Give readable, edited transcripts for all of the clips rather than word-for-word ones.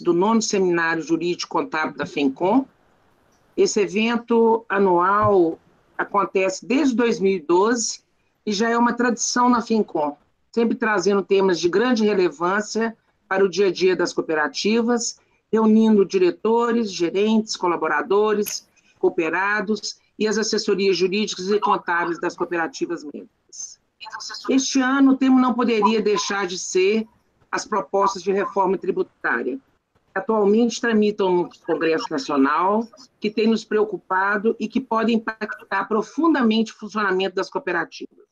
do 9º Seminário Jurídico Contábil da FENCOM. Esse evento anual acontece desde 2012 e já é uma tradição na FENCOM, sempre trazendo temas de grande relevância para o dia a dia das cooperativas, reunindo diretores, gerentes, colaboradores, cooperados e as assessorias jurídicas e contábeis das cooperativas médicas. Este ano, o tema não poderia deixar de ser as propostas de reforma tributária, que atualmente tramitam no Congresso Nacional, que tem nos preocupado e que podem impactar profundamente o funcionamento das cooperativas.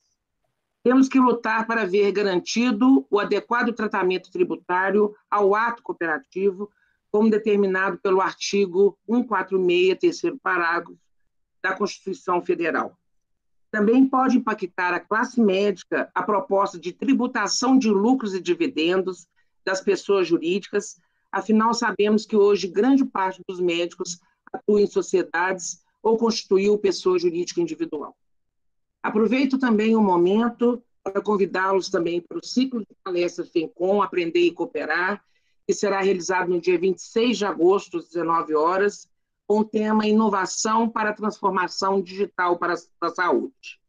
Temos que lutar para ver garantido o adequado tratamento tributário ao ato cooperativo, como determinado pelo artigo 146, terceiro parágrafo, da Constituição Federal. Também pode impactar a classe médica a proposta de tributação de lucros e dividendos das pessoas jurídicas, afinal sabemos que hoje grande parte dos médicos atua em sociedades ou constituiu pessoa jurídica individual. Aproveito também o momento para convidá-los também para o ciclo de palestras FENCOM Aprender e Cooperar, que será realizado no dia 26 de agosto, às 19 horas, com o tema Inovação para a Transformação Digital para a Saúde.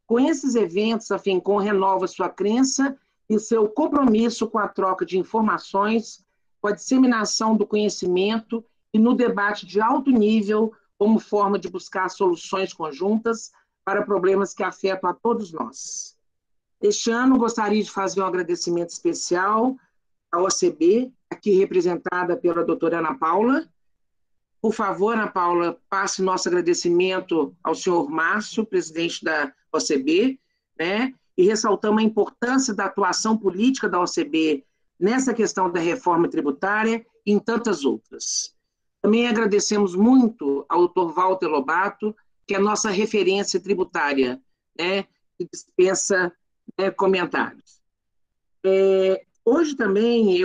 Com esses eventos, a FENCOM renova sua crença e seu compromisso com a troca de informações, com a disseminação do conhecimento e no debate de alto nível como forma de buscar soluções conjuntas para problemas que afetam a todos nós. Este ano, gostaria de fazer um agradecimento especial à OCB, aqui representada pela doutora Ana Paula. Por favor, Ana Paula, passe nosso agradecimento ao senhor Márcio, presidente da OCB, né? E ressaltamos a importância da atuação política da OCB nessa questão da reforma tributária e em tantas outras. Também agradecemos muito ao doutor Walter Lobato, que é a nossa referência tributária, né? Que dispensa, né, comentários. Hoje também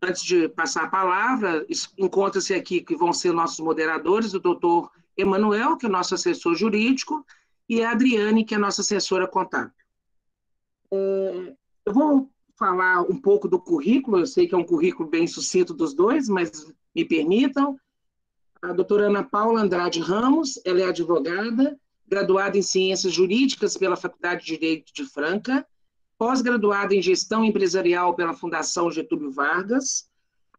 antes de passar a palavra, encontra-se aqui que vão ser nossos moderadores, o doutor Emanuel, que é nosso assessor jurídico, e a Adriane, que é nossa assessora contábil. Eu vou falar um pouco do currículo, eu sei que é um currículo bem sucinto dos dois, mas me permitam. A doutora Ana Paula Andrade Ramos, ela é advogada, graduada em Ciências Jurídicas pela Faculdade de Direito de Franca, pós-graduada em Gestão Empresarial pela Fundação Getúlio Vargas,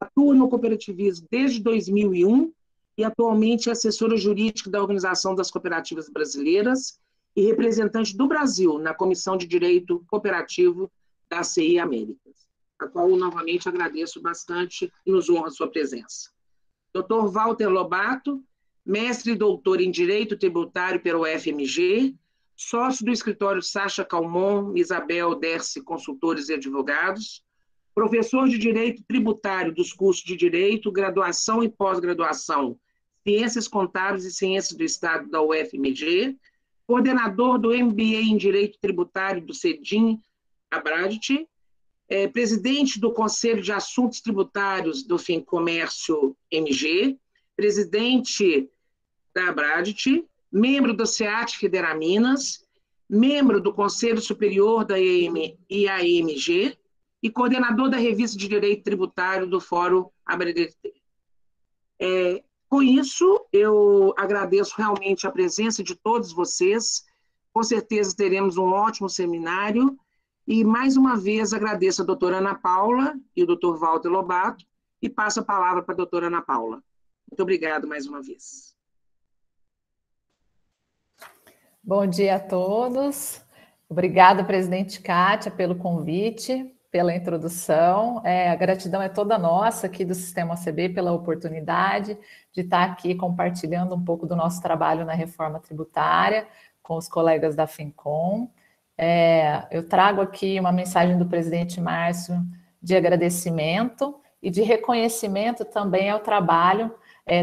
atua no cooperativismo desde 2001 e atualmente é assessora jurídica da Organização das Cooperativas Brasileiras e representante do Brasil na Comissão de Direito Cooperativo da ACI Américas, a qual eu novamente agradeço bastante e nos honra a sua presença. Dr. Walter Lobato, mestre e doutor em Direito Tributário pelo UFMG, sócio do escritório Sacha Calmon, Isabel Derce Consultores e Advogados, professor de Direito Tributário dos cursos de Direito, Graduação e Pós-Graduação, Ciências Contábeis e Ciências do Estado da UFMG, coordenador do MBA em Direito Tributário do CEDIM Abradit, presidente do Conselho de Assuntos Tributários do FENComércio MG, presidente da Abradit, membro do SEAT Federaminas, membro do Conselho Superior da IAMG e coordenador da Revista de Direito Tributário do Fórum Abradit. Com isso, eu agradeço realmente a presença de todos vocês. Com certeza teremos um ótimo seminário. E, mais uma vez, agradeço a doutora Ana Paula e o doutor Walter Lobato e passo a palavra para a doutora Ana Paula. Muito obrigada mais uma vez. Bom dia a todos. Obrigada, presidente Kátia, pelo convite, pela introdução. A gratidão é toda nossa aqui do Sistema OCB pela oportunidade de estar aqui compartilhando um pouco do nosso trabalho na reforma tributária com os colegas da FENCOM. Eu trago aqui uma mensagem do presidente Márcio de agradecimento e de reconhecimento também ao trabalho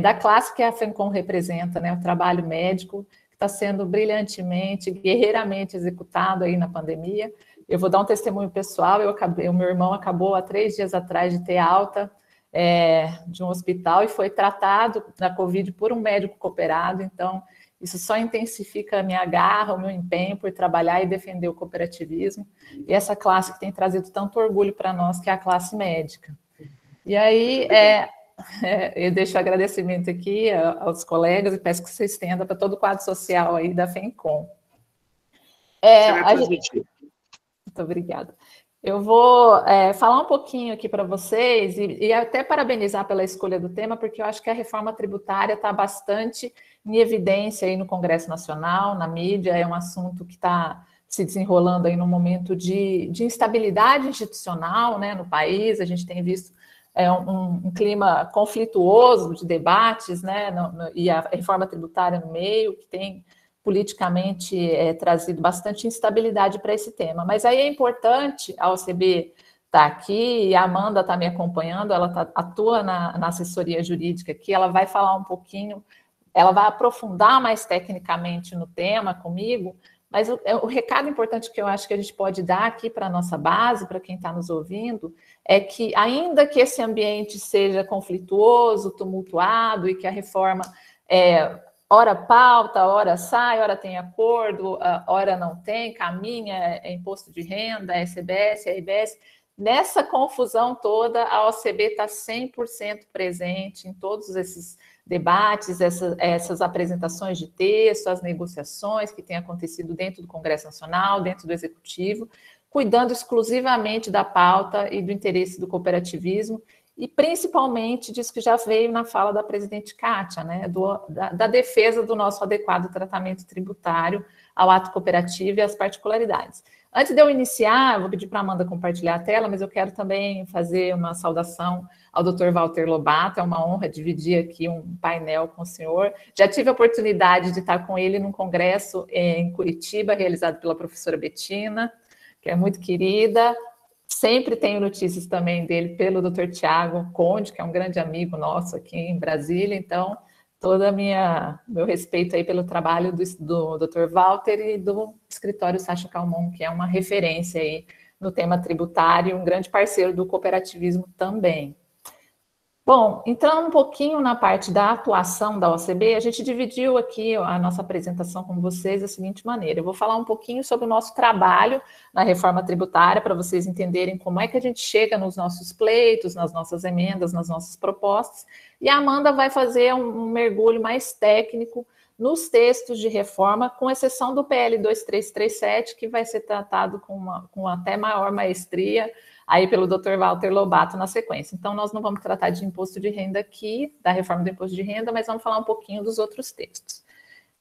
da classe que a FENCOM representa, né? O trabalho médico que está sendo brilhantemente, guerreiramente executado aí na pandemia. Eu vou dar um testemunho pessoal, o meu irmão acabou há 3 dias atrás de ter alta de um hospital e foi tratado da Covid por um médico cooperado, então isso só intensifica a minha garra, o meu empenho por trabalhar e defender o cooperativismo e essa classe que tem trazido tanto orgulho para nós, que é a classe médica. E aí, eu deixo o agradecimento aqui aos colegas e peço que você estenda para todo o quadro social aí da FENCOM. Você vai transmitir. Muito obrigada. Eu vou falar um pouquinho aqui para vocês e até parabenizar pela escolha do tema, porque eu acho que a reforma tributária está bastante em evidência aí no Congresso Nacional, na mídia, é um assunto que está se desenrolando aí num momento de instabilidade institucional, né, no país. A gente tem visto um clima conflituoso de debates, né, e a reforma tributária no meio, que tem politicamente trazido bastante instabilidade para esse tema. Mas aí é importante a OCB estar aqui, e a Amanda está me acompanhando, ela atua na assessoria jurídica aqui, ela vai falar um pouquinho, ela vai aprofundar mais tecnicamente no tema comigo, mas o recado importante que eu acho que a gente pode dar aqui para a nossa base, para quem está nos ouvindo, é que ainda que esse ambiente seja conflituoso, tumultuado, e que a reforma ora pauta, ora sai, ora tem acordo, ora não tem, caminha, é imposto de renda, é CBS, é IBS. Nessa confusão toda, a OCB está 100% presente em todos esses debates, essas apresentações de texto, as negociações que têm acontecido dentro do Congresso Nacional, dentro do Executivo, cuidando exclusivamente da pauta e do interesse do cooperativismo, e principalmente disso que já veio na fala da presidente Kátia, né, da defesa do nosso adequado tratamento tributário ao ato cooperativo e às particularidades. Antes de eu iniciar, eu vou pedir para a Amanda compartilhar a tela, mas eu quero também fazer uma saudação ao Dr. Walter Lobato. É uma honra dividir aqui um painel com o senhor. Já tive a oportunidade de estar com ele num congresso em Curitiba, realizado pela professora Betina, que é muito querida. Sempre tenho notícias também dele pelo Dr. Tiago Conde, que é um grande amigo nosso aqui em Brasília. Então, todo meu respeito aí pelo trabalho do Dr. Walter e do escritório Sacha Calmon, que é uma referência aí no tema tributário, um grande parceiro do cooperativismo também. Bom, entrando um pouquinho na parte da atuação da OCB, a gente dividiu aqui a nossa apresentação com vocês da seguinte maneira. Eu vou falar um pouquinho sobre o nosso trabalho na reforma tributária, para vocês entenderem como é que a gente chega nos nossos pleitos, nas nossas emendas, nas nossas propostas, e a Amanda vai fazer um mergulho mais técnico nos textos de reforma, com exceção do PL 2337, que vai ser tratado com até maior maestria aí pelo Dr. Walter Lobato na sequência. Então, nós não vamos tratar de imposto de renda aqui, da reforma do imposto de renda, mas vamos falar um pouquinho dos outros textos.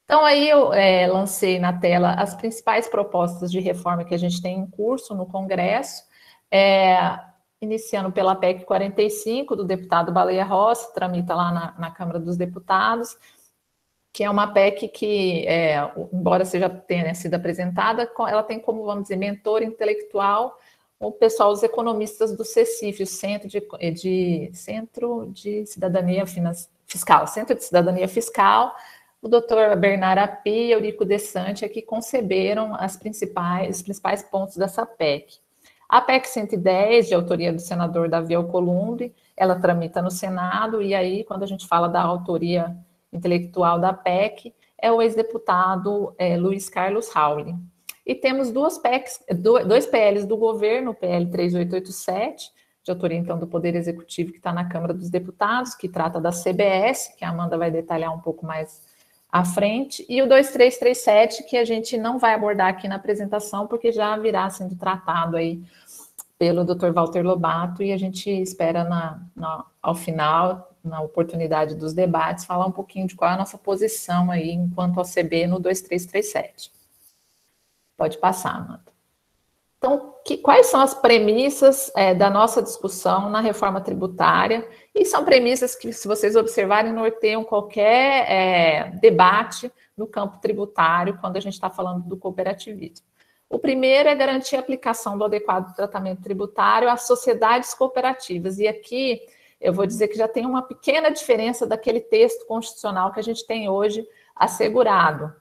Então, aí eu lancei na tela as principais propostas de reforma que a gente tem em curso no Congresso, iniciando pela PEC 45, do deputado Baleia Rossi, tramita lá na Câmara dos Deputados, que é uma PEC que, embora tenha sido apresentada, ela tem como, vamos dizer, mentor intelectual o pessoal, os economistas do CECIF, o Centro de Cidadania Fiscal, Centro de Cidadania Fiscal, o doutor Bernard Api e Eurico Desante, que conceberam os principais pontos dessa PEC. A PEC 110, de autoria do senador Davi Alcolumbre, ela tramita no Senado, e aí, quando a gente fala da autoria intelectual da PEC, é o ex-deputado Luiz Carlos Rauli. E temos dois PLs do governo, o PL 3887, de autoria, então, do Poder Executivo, que está na Câmara dos Deputados, que trata da CBS, que a Amanda vai detalhar um pouco mais à frente, e o 2337, que a gente não vai abordar aqui na apresentação, porque já virá sendo tratado aí pelo Dr. Walter Lobato, e a gente espera, ao final, na oportunidade dos debates, falar um pouquinho de qual é a nossa posição aí, enquanto OCB, no 2337. Pode passar, Amanda. Então, quais são as premissas da nossa discussão na reforma tributária? E são premissas que, se vocês observarem, norteiam qualquer debate no campo tributário, quando a gente está falando do cooperativismo. O primeiro é garantir a aplicação do adequado tratamento tributário às sociedades cooperativas. E aqui eu vou dizer que já tem uma pequena diferença daquele texto constitucional que a gente tem hoje assegurado.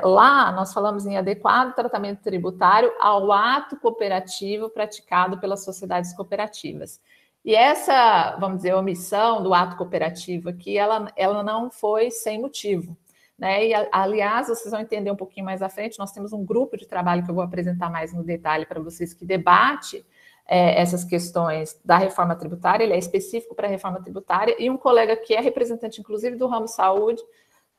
Lá nós falamos em adequado tratamento tributário ao ato cooperativo praticado pelas sociedades cooperativas. E essa, vamos dizer, omissão do ato cooperativo aqui, ela não foi sem motivo, né? E, aliás, vocês vão entender um pouquinho mais à frente, nós temos um grupo de trabalho que eu vou apresentar mais no detalhe para vocês, que debate essas questões da reforma tributária, ele é específico para a reforma tributária, e um colega que é representante, inclusive, do ramo saúde,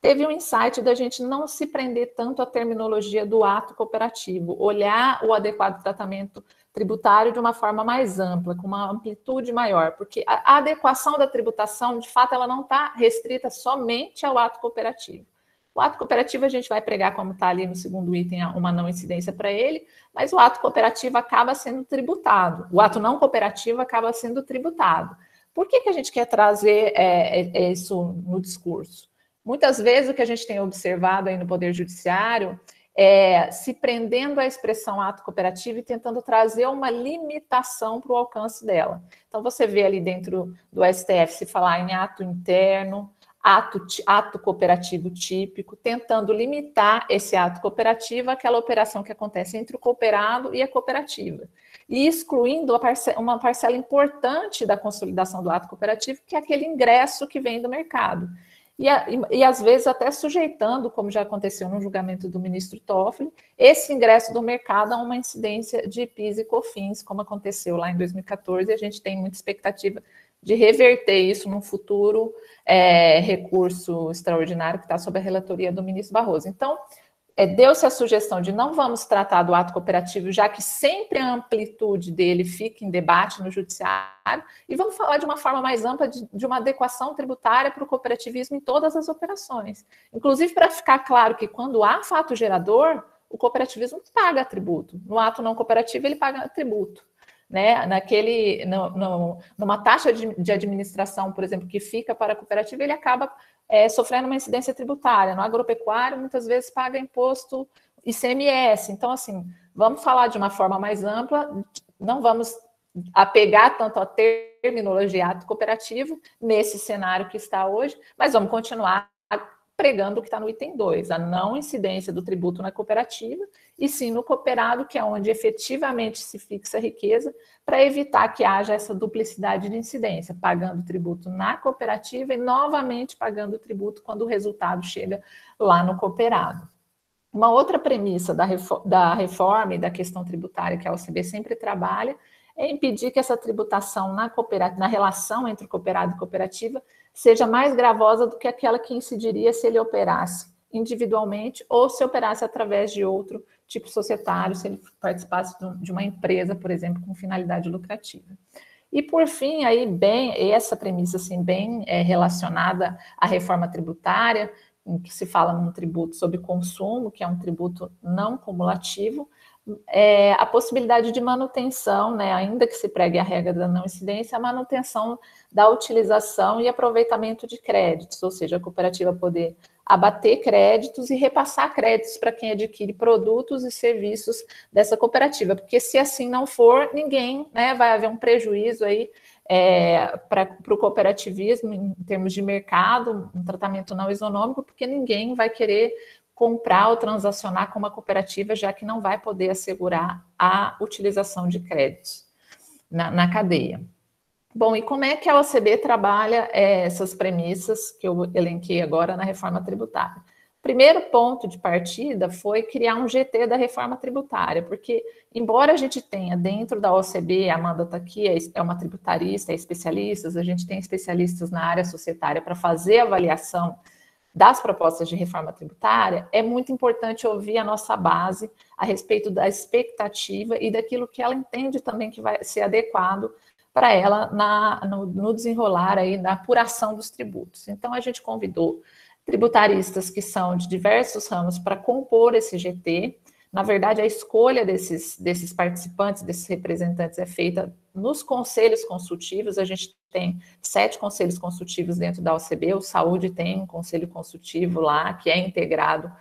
teve um insight da gente não se prender tanto à terminologia do ato cooperativo, olhar o adequado tratamento tributário de uma forma mais ampla, com uma amplitude maior, porque a adequação da tributação, de fato, ela não está restrita somente ao ato cooperativo. O ato cooperativo a gente vai pregar, como está ali no segundo item, uma não incidência para ele, mas o ato cooperativo acaba sendo tributado, o ato não cooperativo acaba sendo tributado. Por que a gente quer trazer isso no discurso? Muitas vezes o que a gente tem observado aí no Poder Judiciário é se prendendo à expressão ato cooperativo e tentando trazer uma limitação para o alcance dela. Então, você vê ali dentro do STF se falar em ato interno, ato cooperativo típico, tentando limitar esse ato cooperativo àquela operação que acontece entre o cooperado e a cooperativa, e excluindo uma parcela importante da consolidação do ato cooperativo, que é aquele ingresso que vem do mercado. E às vezes até sujeitando, como já aconteceu no julgamento do ministro Toffoli, esse ingresso do mercado a uma incidência de PIS e COFINS, como aconteceu lá em 2014, e a gente tem muita expectativa de reverter isso num futuro recurso extraordinário que está sob a relatoria do ministro Barroso. Então, deu-se a sugestão de não vamos tratar do ato cooperativo, já que sempre a amplitude dele fica em debate no judiciário, e vamos falar de uma forma mais ampla de uma adequação tributária para o cooperativismo em todas as operações. Inclusive, para ficar claro que quando há fato gerador, o cooperativismo paga tributo. No ato não cooperativo, ele paga tributo. Né? Numa taxa de administração, por exemplo, que fica para a cooperativa, ele acaba sofrendo uma incidência tributária. No agropecuário, muitas vezes paga imposto ICMS. Então, assim, vamos falar de uma forma mais ampla, não vamos apegar tanto à terminologia ato cooperativo nesse cenário que está hoje, mas vamos continuar pregando o que está no item 2, a não incidência do tributo na cooperativa, e sim no cooperado, que é onde efetivamente se fixa a riqueza, para evitar que haja essa duplicidade de incidência, pagando tributo na cooperativa e novamente pagando tributo quando o resultado chega lá no cooperado. Uma outra premissa da reforma e da questão tributária que a OCB sempre trabalha é impedir que essa tributação na relação entre cooperado e cooperativa seja mais gravosa do que aquela que incidiria se ele operasse individualmente ou se operasse através de outro tipo societário, se ele participasse de uma empresa, por exemplo, com finalidade lucrativa. E, por fim, aí, essa premissa assim, bem relacionada à reforma tributária, em que se fala num tributo sobre consumo, que é um tributo não cumulativo, a possibilidade de manutenção, né, ainda que se pregue a regra da não incidência, a manutenção da utilização e aproveitamento de créditos, ou seja, a cooperativa poder abater créditos e repassar créditos para quem adquire produtos e serviços dessa cooperativa, porque se assim não for, ninguém, né, vai haver um prejuízo aí para o cooperativismo em termos de mercado, um tratamento não isonômico, porque ninguém vai querer comprar ou transacionar com uma cooperativa, já que não vai poder assegurar a utilização de créditos na cadeia. Bom, e como é que a OCB trabalha essas premissas que eu elenquei agora na reforma tributária? Primeiro ponto de partida foi criar um GT da reforma tributária, porque, embora a gente tenha dentro da OCB, a Amanda está aqui, é uma tributarista, é especialistas, a gente tem especialistas na área societária para fazer avaliação das propostas de reforma tributária, é muito importante ouvir a nossa base a respeito da expectativa e daquilo que ela entende também que vai ser adequado para ela no desenrolar aí da apuração dos tributos. Então, a gente convidou tributaristas que são de diversos ramos para compor esse GT. Na verdade, a escolha desses participantes, desses representantes, é feita nos conselhos consultivos. A gente tem 7 conselhos consultivos dentro da OCB, o Saúde tem um conselho consultivo lá, que é integrado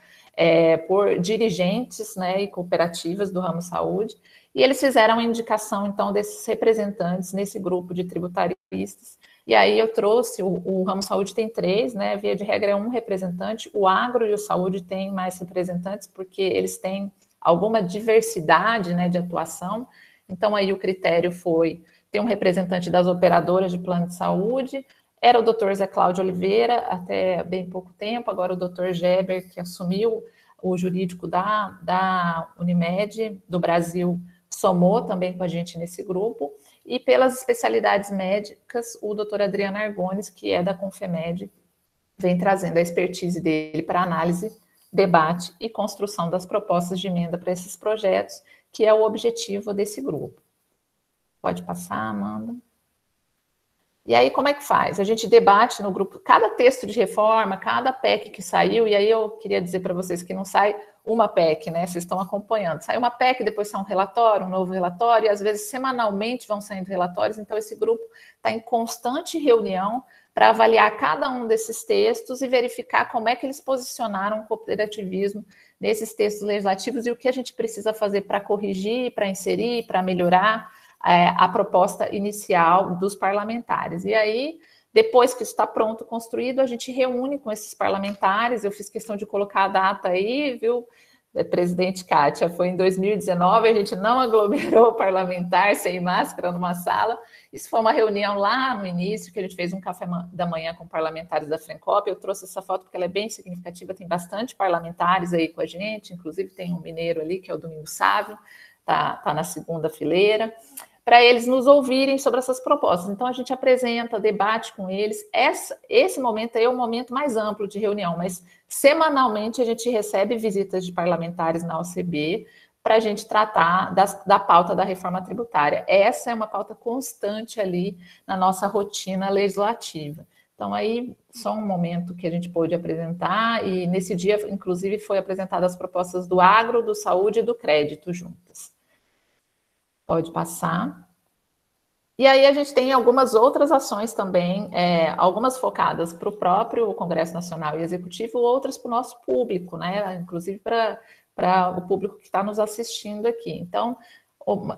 por dirigentes, né, e cooperativas do ramo saúde, e eles fizeram a indicação, então, desses representantes nesse grupo de tributaristas. E aí eu trouxe, o ramo saúde tem 3, né, via de regra é um representante, o agro e o saúde têm mais representantes, porque eles têm alguma diversidade, né, de atuação. Então, aí o critério foi ter um representante das operadoras de plano de saúde, era o doutor Zé Cláudio Oliveira, até bem pouco tempo, agora o doutor Geber, que assumiu o jurídico da Unimed do Brasil somou também com a gente nesse grupo, e pelas especialidades médicas, o doutor Adriano Argones, que é da Confemed, vem trazendo a expertise dele para análise, debate e construção das propostas de emenda para esses projetos, que é o objetivo desse grupo. Pode passar, Amanda. E aí, como é que faz? A gente debate no grupo cada texto de reforma, cada PEC que saiu, e aí eu queria dizer para vocês que não sai uma PEC, né? Vocês estão acompanhando. Sai uma PEC, depois sai um relatório, um novo relatório, e às vezes semanalmente vão saindo relatórios, então esse grupo está em constante reunião para avaliar cada um desses textos e verificar como é que eles posicionaram o cooperativismo nesses textos legislativos e o que a gente precisa fazer para corrigir, para inserir, para melhorar a proposta inicial dos parlamentares. E aí, depois que isso está pronto, construído, a gente reúne com esses parlamentares. Eu fiz questão de colocar a data aí, viu, presidente Kátia? Foi em 2019, a gente não aglomerou o parlamentar sem máscara numa sala. Isso foi uma reunião lá no início, que a gente fez um café da manhã com parlamentares da Frencop. Eu trouxe essa foto porque ela é bem significativa, tem bastante parlamentares aí com a gente, inclusive tem um mineiro ali, que é o Domingos Sávio, tá na segunda fileira, para eles nos ouvirem sobre essas propostas. Então, a gente apresenta, debate com eles. Esse momento aí é o momento mais amplo de reunião, mas semanalmente a gente recebe visitas de parlamentares na OCB para a gente tratar da pauta da reforma tributária. Essa é uma pauta constante ali na nossa rotina legislativa. Então, aí, só um momento que a gente pôde apresentar, e nesse dia, inclusive, foi apresentadas as propostas do agro, do saúde e do crédito juntas. Pode passar. E aí a gente tem algumas outras ações também, algumas focadas para o próprio Congresso Nacional e Executivo, outras para o nosso público, né? Inclusive para o público que está nos assistindo aqui. Então,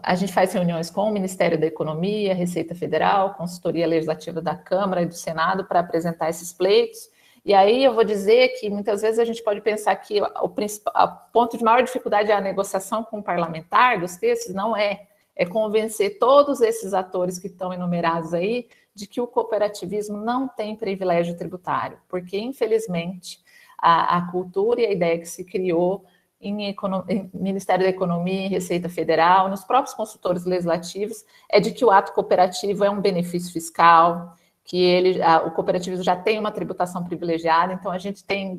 a gente faz reuniões com o Ministério da Economia, Receita Federal, Consultoria Legislativa da Câmara e do Senado para apresentar esses pleitos. E aí eu vou dizer que muitas vezes a gente pode pensar que o ponto de maior dificuldade é a negociação com o parlamentar dos textos, não é. É convencer todos esses atores que estão enumerados aí de que o cooperativismo não tem privilégio tributário, porque, infelizmente, a cultura e a ideia que se criou em Ministério da Economia, em Receita Federal, nos próprios consultores legislativos, é de que o ato cooperativo é um benefício fiscal, que o cooperativismo já tem uma tributação privilegiada, então a gente tem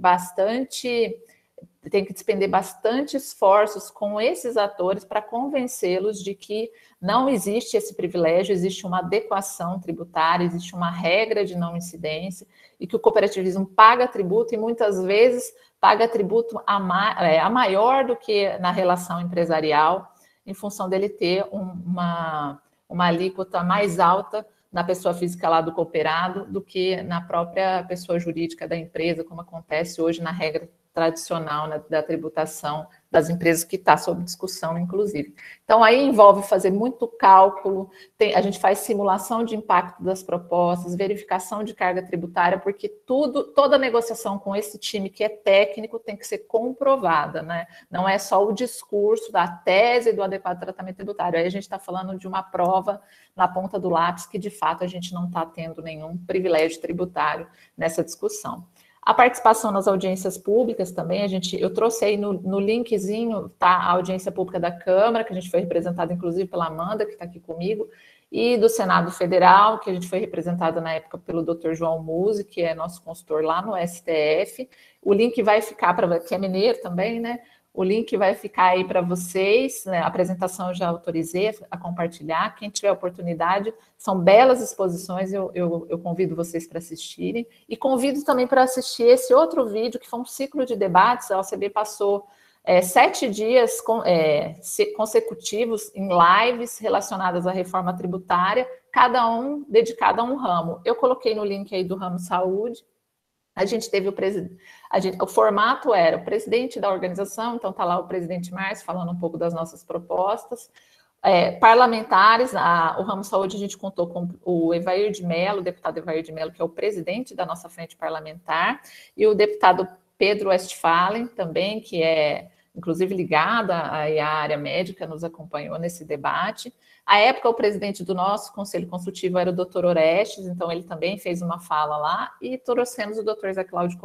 que despender bastante esforços com esses atores para convencê-los de que não existe esse privilégio, existe uma adequação tributária, existe uma regra de não incidência e que o cooperativismo paga tributo e muitas vezes paga tributo a maior do que na relação empresarial, em função dele ter uma alíquota mais alta na pessoa física lá do cooperado do que na própria pessoa jurídica da empresa, como acontece hoje na regra tradicional, né, da tributação das empresas, que está sob discussão, inclusive. Então, aí envolve fazer muito cálculo, a gente faz simulação de impacto das propostas, verificação de carga tributária, porque toda negociação com esse time que é técnico tem que ser comprovada, né? Não é só o discurso da tese do adequado tratamento tributário, aí a gente está falando de uma prova na ponta do lápis que, de fato, a gente não está tendo nenhum privilégio tributário nessa discussão. A participação nas audiências públicas também, eu trouxe aí no linkzinho, tá, a audiência pública da Câmara, que a gente foi representada, inclusive, pela Amanda, que está aqui comigo, e do Senado Federal, que a gente foi representada na época pelo Dr. João Musi, que é nosso consultor lá no STF. O link vai ficar que é mineiro também, né? O link vai ficar aí para vocês, né? A apresentação eu já autorizei a compartilhar. Quem tiver oportunidade, são belas exposições, eu convido vocês para assistirem. E convido também para assistir esse outro vídeo, que foi um ciclo de debates. A OCB passou 7 dias consecutivos em lives relacionadas à reforma tributária, cada um dedicado a um ramo. Eu coloquei no link aí do ramo saúde. A gente teve o formato era o presidente da organização, então está lá o presidente Márcio falando um pouco das nossas propostas, parlamentares, o ramo saúde a gente contou com o Evair de Mello, o deputado Evair de Mello, que é o presidente da nossa frente parlamentar, e o deputado Pedro Westphalen também, que é inclusive ligado à área médica, nos acompanhou nesse debate. À época, o presidente do nosso Conselho Consultivo era o doutor Orestes, então ele também fez uma fala lá, e trouxemos o doutor Zé Cláudio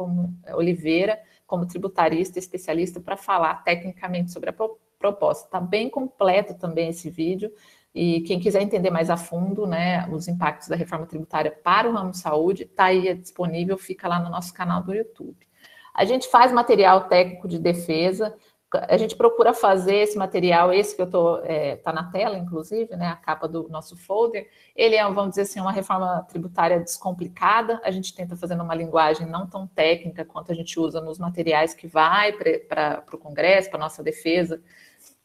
Oliveira como tributarista, especialista, para falar tecnicamente sobre a proposta. Está bem completo também esse vídeo, e quem quiser entender mais a fundo, né, os impactos da reforma tributária para o ramo saúde, está aí disponível, fica lá no nosso canal do YouTube. A gente faz material técnico de defesa, a gente procura fazer esse material, esse que eu estou, está na tela, inclusive, né, a capa do nosso folder, ele é, vamos dizer assim, uma reforma tributária descomplicada, a gente tenta fazer numa linguagem não tão técnica quanto a gente usa nos materiais que vai para o Congresso, para a nossa defesa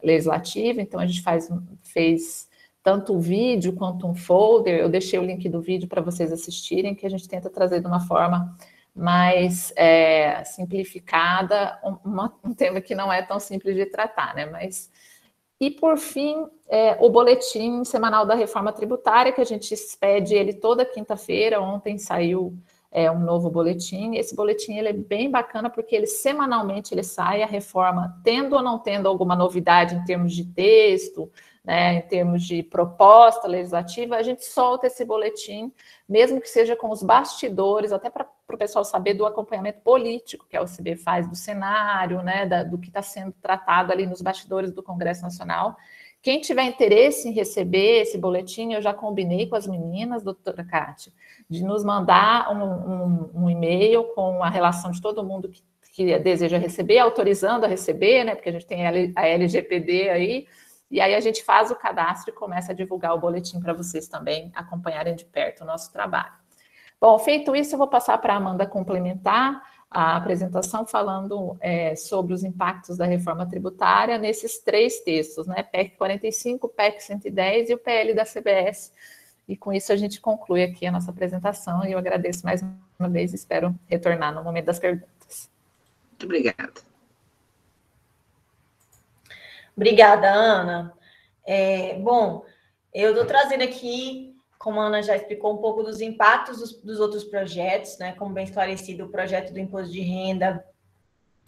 legislativa, então a gente fez tanto o vídeo quanto um folder, eu deixei o link do vídeo para vocês assistirem, que a gente tenta trazer de uma forma mais simplificada, um tema que não é tão simples de tratar, né? Mas, e por fim, o boletim semanal da reforma tributária, que a gente expede ele toda quinta-feira. Ontem saiu um novo boletim. Esse boletim ele é bem bacana, porque ele semanalmente ele sai, a reforma, tendo ou não tendo alguma novidade em termos de texto, né, em termos de proposta legislativa, a gente solta esse boletim, mesmo que seja com os bastidores, até para o pessoal saber do acompanhamento político que a OCB faz do cenário, né, do que está sendo tratado ali nos bastidores do Congresso Nacional. Quem tiver interesse em receber esse boletim, eu já combinei com as meninas, doutora Kátia, de nos mandar um e-mail com a relação de todo mundo que deseja receber, autorizando a receber, né, porque a gente tem a LGPD aí, e aí a gente faz o cadastro e começa a divulgar o boletim para vocês também acompanharem de perto o nosso trabalho. Bom, feito isso, eu vou passar para a Amanda complementar a apresentação falando sobre os impactos da reforma tributária nesses 3 textos, né? PEC 45, PEC 110 e o PL da CBS. E com isso a gente conclui aqui a nossa apresentação, e eu agradeço mais uma vez e espero retornar no momento das perguntas. Muito obrigada. Obrigada, Ana. Bom, eu estou trazendo aqui, como a Ana já explicou, um pouco dos impactos dos outros projetos, né? Como bem esclarecido, o projeto do imposto de renda,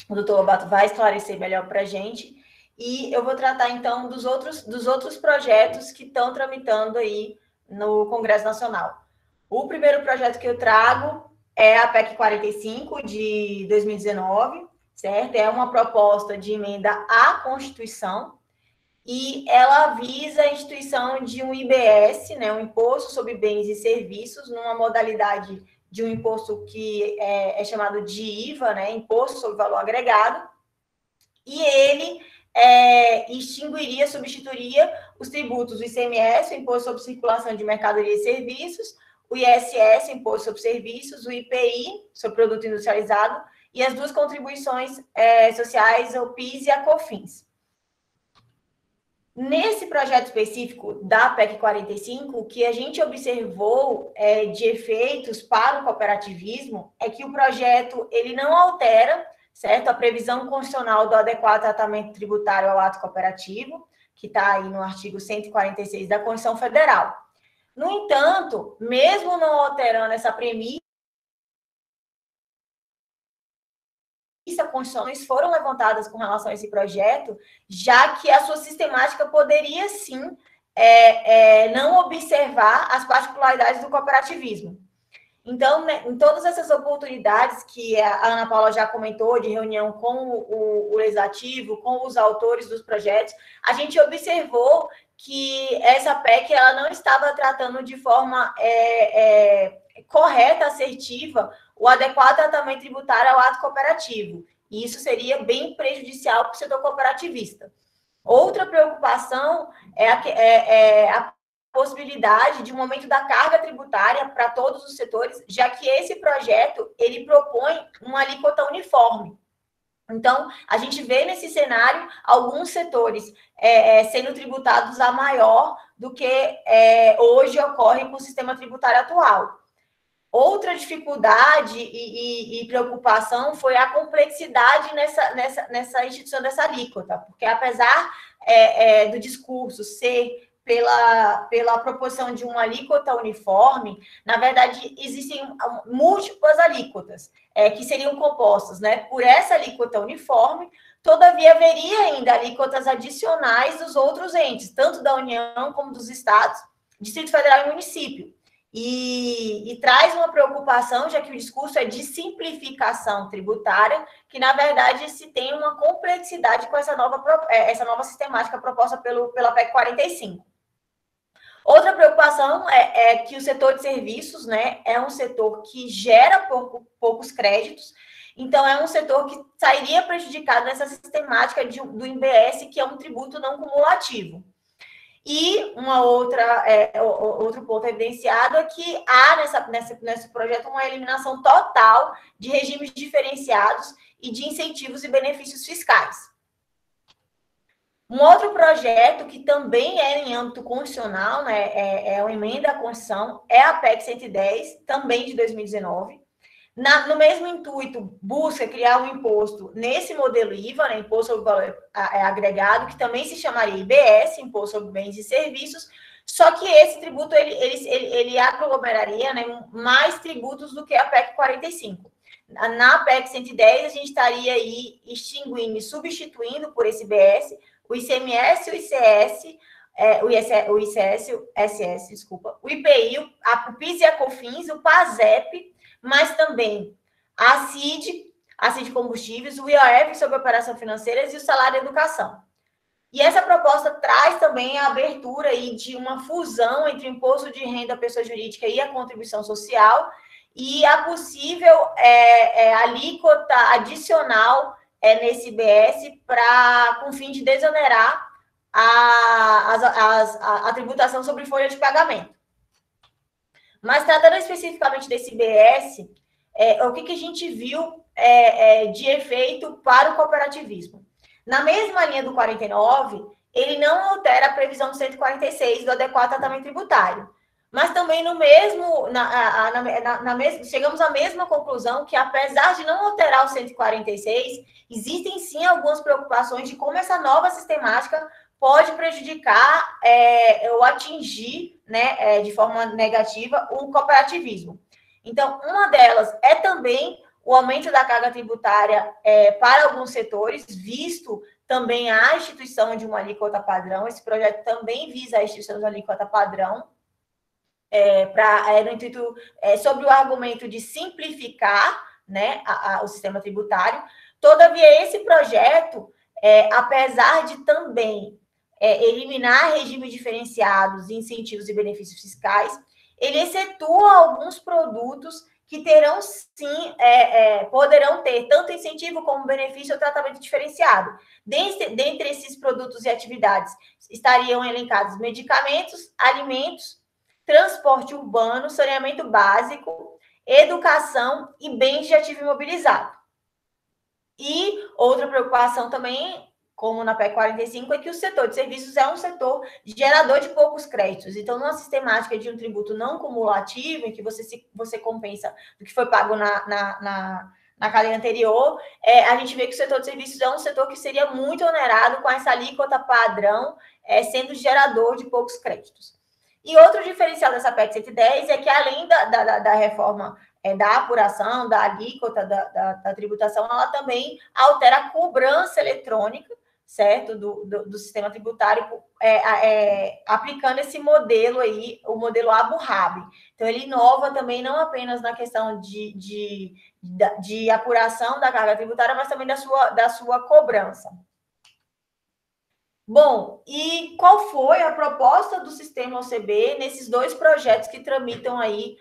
o doutor Lobato vai esclarecer melhor para a gente. E eu vou tratar, então, dos outros projetos que estão tramitando aí no Congresso Nacional. O primeiro projeto que eu trago é a PEC 45, de 2019, certo? É uma proposta de emenda à Constituição, e ela visa a instituição de um IBS, né, um Imposto sobre Bens e Serviços, numa modalidade de um imposto que é chamado de IVA, né, Imposto sobre Valor Agregado, e ele extinguiria, substituiria os tributos do ICMS, o Imposto sobre Circulação de Mercadorias e Serviços, o ISS, Imposto sobre Serviços, o IPI, sobre Produto Industrializado, e as 2 contribuições sociais, o PIS e a COFINS. Nesse projeto específico da PEC 45, o que a gente observou de efeitos para o cooperativismo é que o projeto ele não altera, certo, a previsão constitucional do adequado tratamento tributário ao ato cooperativo, que está aí no artigo 146 da Constituição Federal. No entanto, mesmo não alterando essa premissa, condições foram levantadas com relação a esse projeto, já que a sua sistemática poderia, sim, não observar as particularidades do cooperativismo. Então, né, em todas essas oportunidades que a Ana Paula já comentou, de reunião com o Legislativo, com os autores dos projetos, a gente observou que essa PEC ela não estava tratando de forma correta, assertiva, o adequado tratamento tributário ao ato cooperativo. E isso seria bem prejudicial para o setor cooperativista. Outra preocupação é a possibilidade de um aumento da carga tributária para todos os setores, já que esse projeto ele propõe uma alíquota uniforme. Então, a gente vê nesse cenário alguns setores sendo tributados a maior do que hoje ocorre com o sistema tributário atual. Outra dificuldade e preocupação foi a complexidade nessa instituição dessa alíquota, porque apesar do discurso ser pela proposição de uma alíquota uniforme, na verdade, existem múltiplas alíquotas que seriam compostas, né, por essa alíquota uniforme. Todavia, haveria ainda alíquotas adicionais dos outros entes, tanto da União como dos estados, Distrito Federal e município. e traz uma preocupação, já que o discurso é de simplificação tributária, que, na verdade, se tem uma complexidade com essa nova sistemática proposta pela PEC 45. Outra preocupação é que o setor de serviços, né, é um setor que gera poucos créditos, então é um setor que sairia prejudicado nessa sistemática do INBS, que é um tributo não cumulativo. E outro ponto evidenciado é que há nesse projeto uma eliminação total de regimes diferenciados e de incentivos e benefícios fiscais. Um outro projeto que também é em âmbito constitucional, né, é uma emenda à Constituição, é a PEC 110, também de 2019. No mesmo intuito, busca criar um imposto nesse modelo IVA, né, Imposto sobre Valor Agregado, que também se chamaria IBS, Imposto sobre Bens e Serviços, só que esse tributo ele aglomeraria, né, mais tributos do que a PEC 45. Na PEC 110, a gente estaria aí extinguindo e substituindo por esse IBS o ICMS, o ICS, o ICS, desculpa, o IPI, o PIS e a COFINS, o PASEP, mas também a CID Combustíveis, o IOF sobre operações financeiras e o salário de educação. E essa proposta traz também a abertura aí de uma fusão entre o imposto de renda à pessoa jurídica e a contribuição social e a possível alíquota adicional nesse IBS com o fim de desonerar a tributação sobre folha de pagamento. Mas tratando especificamente desse IBS, o que a gente viu de efeito para o cooperativismo? Na mesma linha do 49, ele não altera a previsão do 146 do adequado tratamento tributário. Mas também chegamos à mesma conclusão que, apesar de não alterar o 146, existem sim algumas preocupações de como essa nova sistemática pode prejudicar ou atingir, né, de forma negativa o cooperativismo. Então, uma delas é também o aumento da carga tributária para alguns setores, visto também a instituição de uma alíquota padrão. Esse projeto também visa a instituição de uma alíquota padrão, no intuito, sobre o argumento de simplificar, né, o sistema tributário. Todavia, esse projeto, apesar de também eliminar regimes diferenciados, incentivos e benefícios fiscais, ele excetua alguns produtos que terão, sim, poderão ter tanto incentivo como benefício ou tratamento diferenciado. Dentre esses produtos e atividades, estariam elencados medicamentos, alimentos, transporte urbano, saneamento básico, educação e bens de ativo imobilizado. E outra preocupação também, como na PEC 45, é que o setor de serviços é um setor gerador de poucos créditos. Então, numa sistemática de um tributo não cumulativo, em que você compensa do que foi pago na cadeia anterior, a gente vê que o setor de serviços é um setor que seria muito onerado com essa alíquota padrão, sendo gerador de poucos créditos. E outro diferencial dessa PEC 110 é que, além da reforma da apuração, da alíquota, da tributação, ela também altera a cobrança eletrônica, certo, do sistema tributário, aplicando esse modelo aí, o modelo Abu Dhabi. Então, ele inova também não apenas na questão de apuração da carga tributária, mas também da sua cobrança. Bom, e qual foi a proposta do sistema OCB nesses dois projetos que tramitam aí,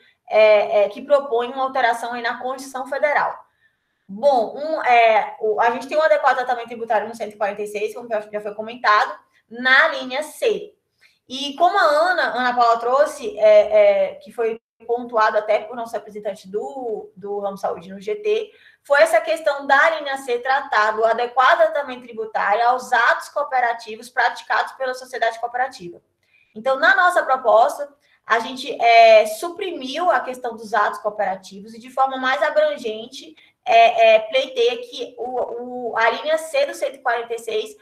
que propõem uma alteração aí na Constituição Federal? Bom, a gente tem um adequado tratamento tributário no 146, como já foi comentado, na linha C. E como a Ana Paula trouxe, que foi pontuado até por nosso representante do ramo saúde no GT, foi essa questão da linha C tratar do adequado tratamento tributário aos atos cooperativos praticados pela sociedade cooperativa. Então, na nossa proposta, a gente suprimiu a questão dos atos cooperativos e, de forma mais abrangente, pleiteia que a linha C do 146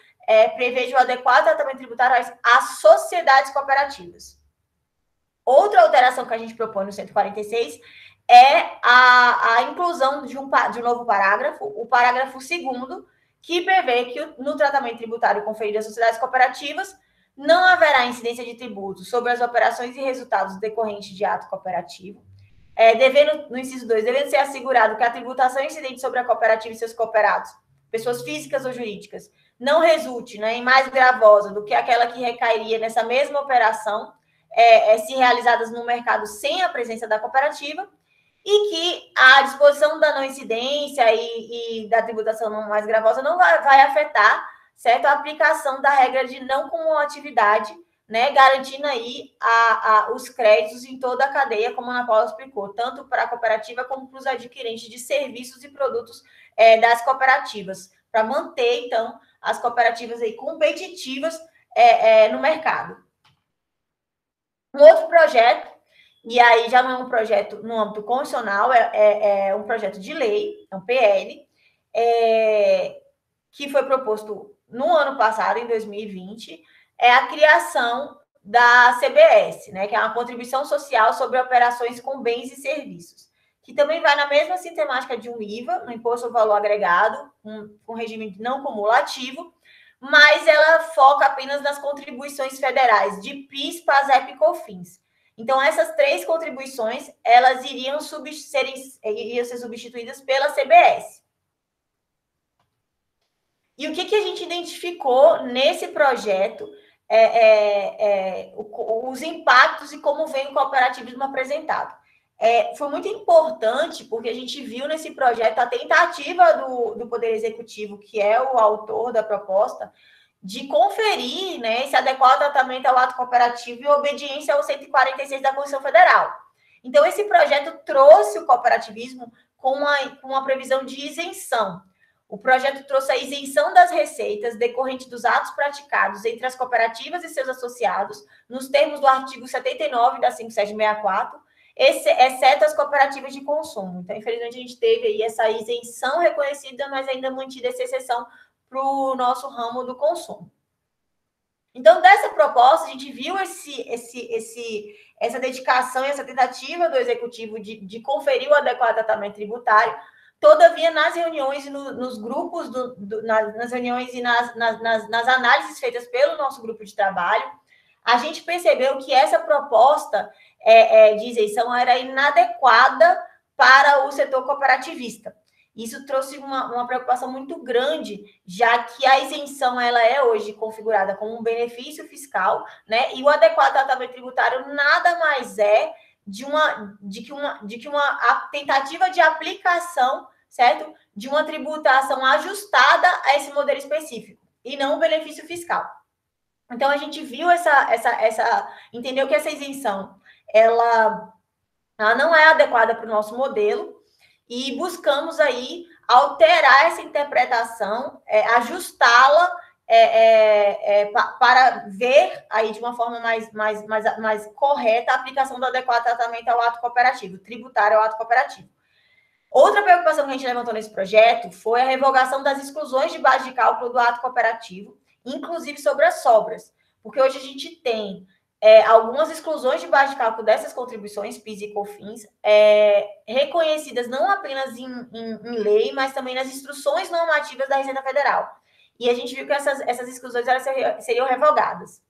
preveja o adequado tratamento tributário às sociedades cooperativas. Outra alteração que a gente propõe no 146 é a inclusão de um novo parágrafo, o parágrafo 2º, que prevê que no tratamento tributário conferido às sociedades cooperativas não haverá incidência de tributos sobre as operações e resultados decorrentes de ato cooperativo. No inciso 2, devendo ser assegurado que a tributação incidente sobre a cooperativa e seus cooperados, pessoas físicas ou jurídicas, não resulte, né, em mais gravosa do que aquela que recairia nessa mesma operação, se realizadas no mercado sem a presença da cooperativa, e que a disposição da não incidência e da tributação não mais gravosa não vai afetar, certo, a aplicação da regra de não cumulatividade, né, garantindo aí os créditos em toda a cadeia, como a Ana Paula explicou, tanto para a cooperativa como para os adquirentes de serviços e produtos das cooperativas, para manter, então, as cooperativas aí competitivas no mercado. Um outro projeto, e aí já não é um projeto no âmbito constitucional, é um projeto de lei, é um PL, que foi proposto no ano passado, em 2020, é a criação da CBS, né, que é uma contribuição social sobre operações com bens e serviços, que também vai na mesma sistemática de um IVA, no Imposto ao Valor Agregado, com regime não cumulativo, mas ela foca apenas nas contribuições federais de PIS, PASEP e COFINS. Então, essas 3 contribuições, elas iriam ser substituídas pela CBS. E o que a gente identificou nesse projeto os impactos e como vem o cooperativismo apresentado. Foi muito importante, porque a gente viu nesse projeto a tentativa do Poder Executivo, que é o autor da proposta, de conferir, né, esse adequado tratamento ao ato cooperativo e obediência ao 146 da Constituição Federal. Então, esse projeto trouxe o cooperativismo com uma previsão de isenção. O projeto trouxe a isenção das receitas decorrentes dos atos praticados entre as cooperativas e seus associados, nos termos do artigo 79 da 5764, exceto as cooperativas de consumo. Então, infelizmente, a gente teve aí essa isenção reconhecida, mas ainda mantida essa exceção para o nosso ramo do consumo. Então, dessa proposta, a gente viu essa dedicação e essa tentativa do Executivo de conferir o adequado tratamento tributário. Todavia, nas reuniões, nos grupos, nas reuniões e nas análises feitas pelo nosso grupo de trabalho, a gente percebeu que essa proposta de isenção era inadequada para o setor cooperativista. Isso trouxe uma preocupação muito grande, já que a isenção ela é hoje configurada como um benefício fiscal, né? E o adequado tratamento tributário nada mais é de uma tentativa de aplicação, certo? De uma tributação ajustada a esse modelo específico, e não um benefício fiscal. Então, a gente viu entendeu que essa isenção, ela não é adequada para o nosso modelo, e buscamos aí alterar essa interpretação, ajustá-la para ver aí de uma forma mais correta a aplicação do adequado tratamento ao ato cooperativo, tributário ao ato cooperativo. Outra preocupação que a gente levantou nesse projeto foi a revogação das exclusões de base de cálculo do ato cooperativo, inclusive sobre as sobras, porque hoje a gente tem algumas exclusões de base de cálculo dessas contribuições, PIS e COFINS, reconhecidas não apenas em lei, mas também nas instruções normativas da Receita Federal. E a gente viu que essas exclusões elas seriam revogadas.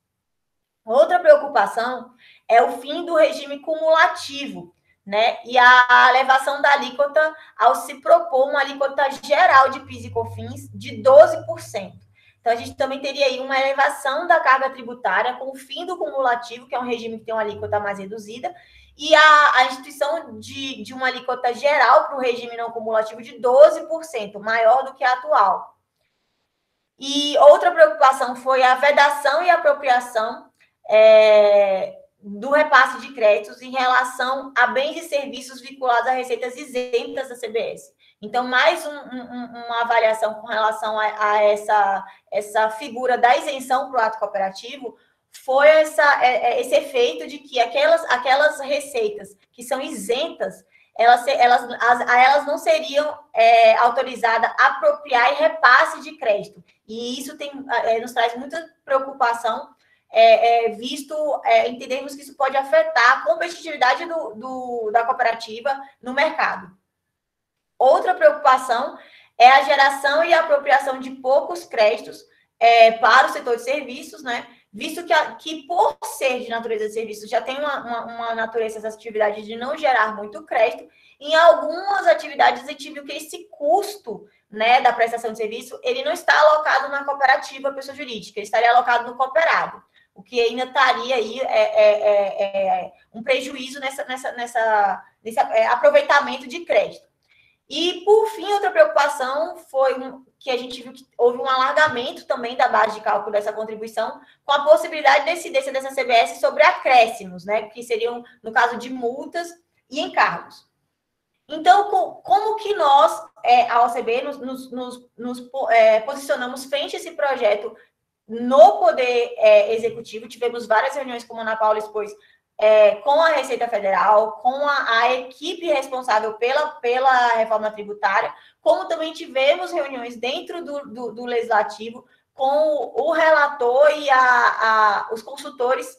Outra preocupação é o fim do regime cumulativo, né? E a elevação da alíquota ao se propor uma alíquota geral de PIS e COFINS de 12%. Então, a gente também teria aí uma elevação da carga tributária com o fim do cumulativo, que é um regime que tem uma alíquota mais reduzida, e a instituição de uma alíquota geral para o regime não cumulativo de 12%, maior do que a atual. E outra preocupação foi a vedação e apropriação do repasse de créditos em relação a bens e serviços vinculados a receitas isentas da CBS. Então, mais uma avaliação com relação a essa figura da isenção para o ato cooperativo foi esse efeito de que aquelas receitas que são isentas, elas não seriam autorizadas a apropriar e repasse de crédito. E isso nos traz muita preocupação, entendemos que isso pode afetar a competitividade da cooperativa no mercado. Outra preocupação é a geração e a apropriação de poucos créditos para o setor de serviços, né? visto que por ser de natureza de serviço, já tem uma natureza dessas atividades de não gerar muito crédito, em algumas atividades a gente viu que esse custo, né, da prestação de serviço, ele não está alocado na cooperativa pessoa jurídica, ele estaria alocado no cooperado, o que ainda estaria aí um prejuízo nesse aproveitamento de crédito. E, por fim, outra preocupação foi que a gente viu que houve um alargamento também da base de cálculo dessa contribuição, com a possibilidade de incidência dessa CBS sobre acréscimos, né, que seriam, no caso de multas e encargos. Então, como que nós, a OCB, nos posicionamos frente a esse projeto no Poder Executivo? Tivemos várias reuniões, como a Ana Paula expôs, com a Receita Federal, com a equipe responsável pela reforma tributária, como também tivemos reuniões dentro do Legislativo com o relator e os consultores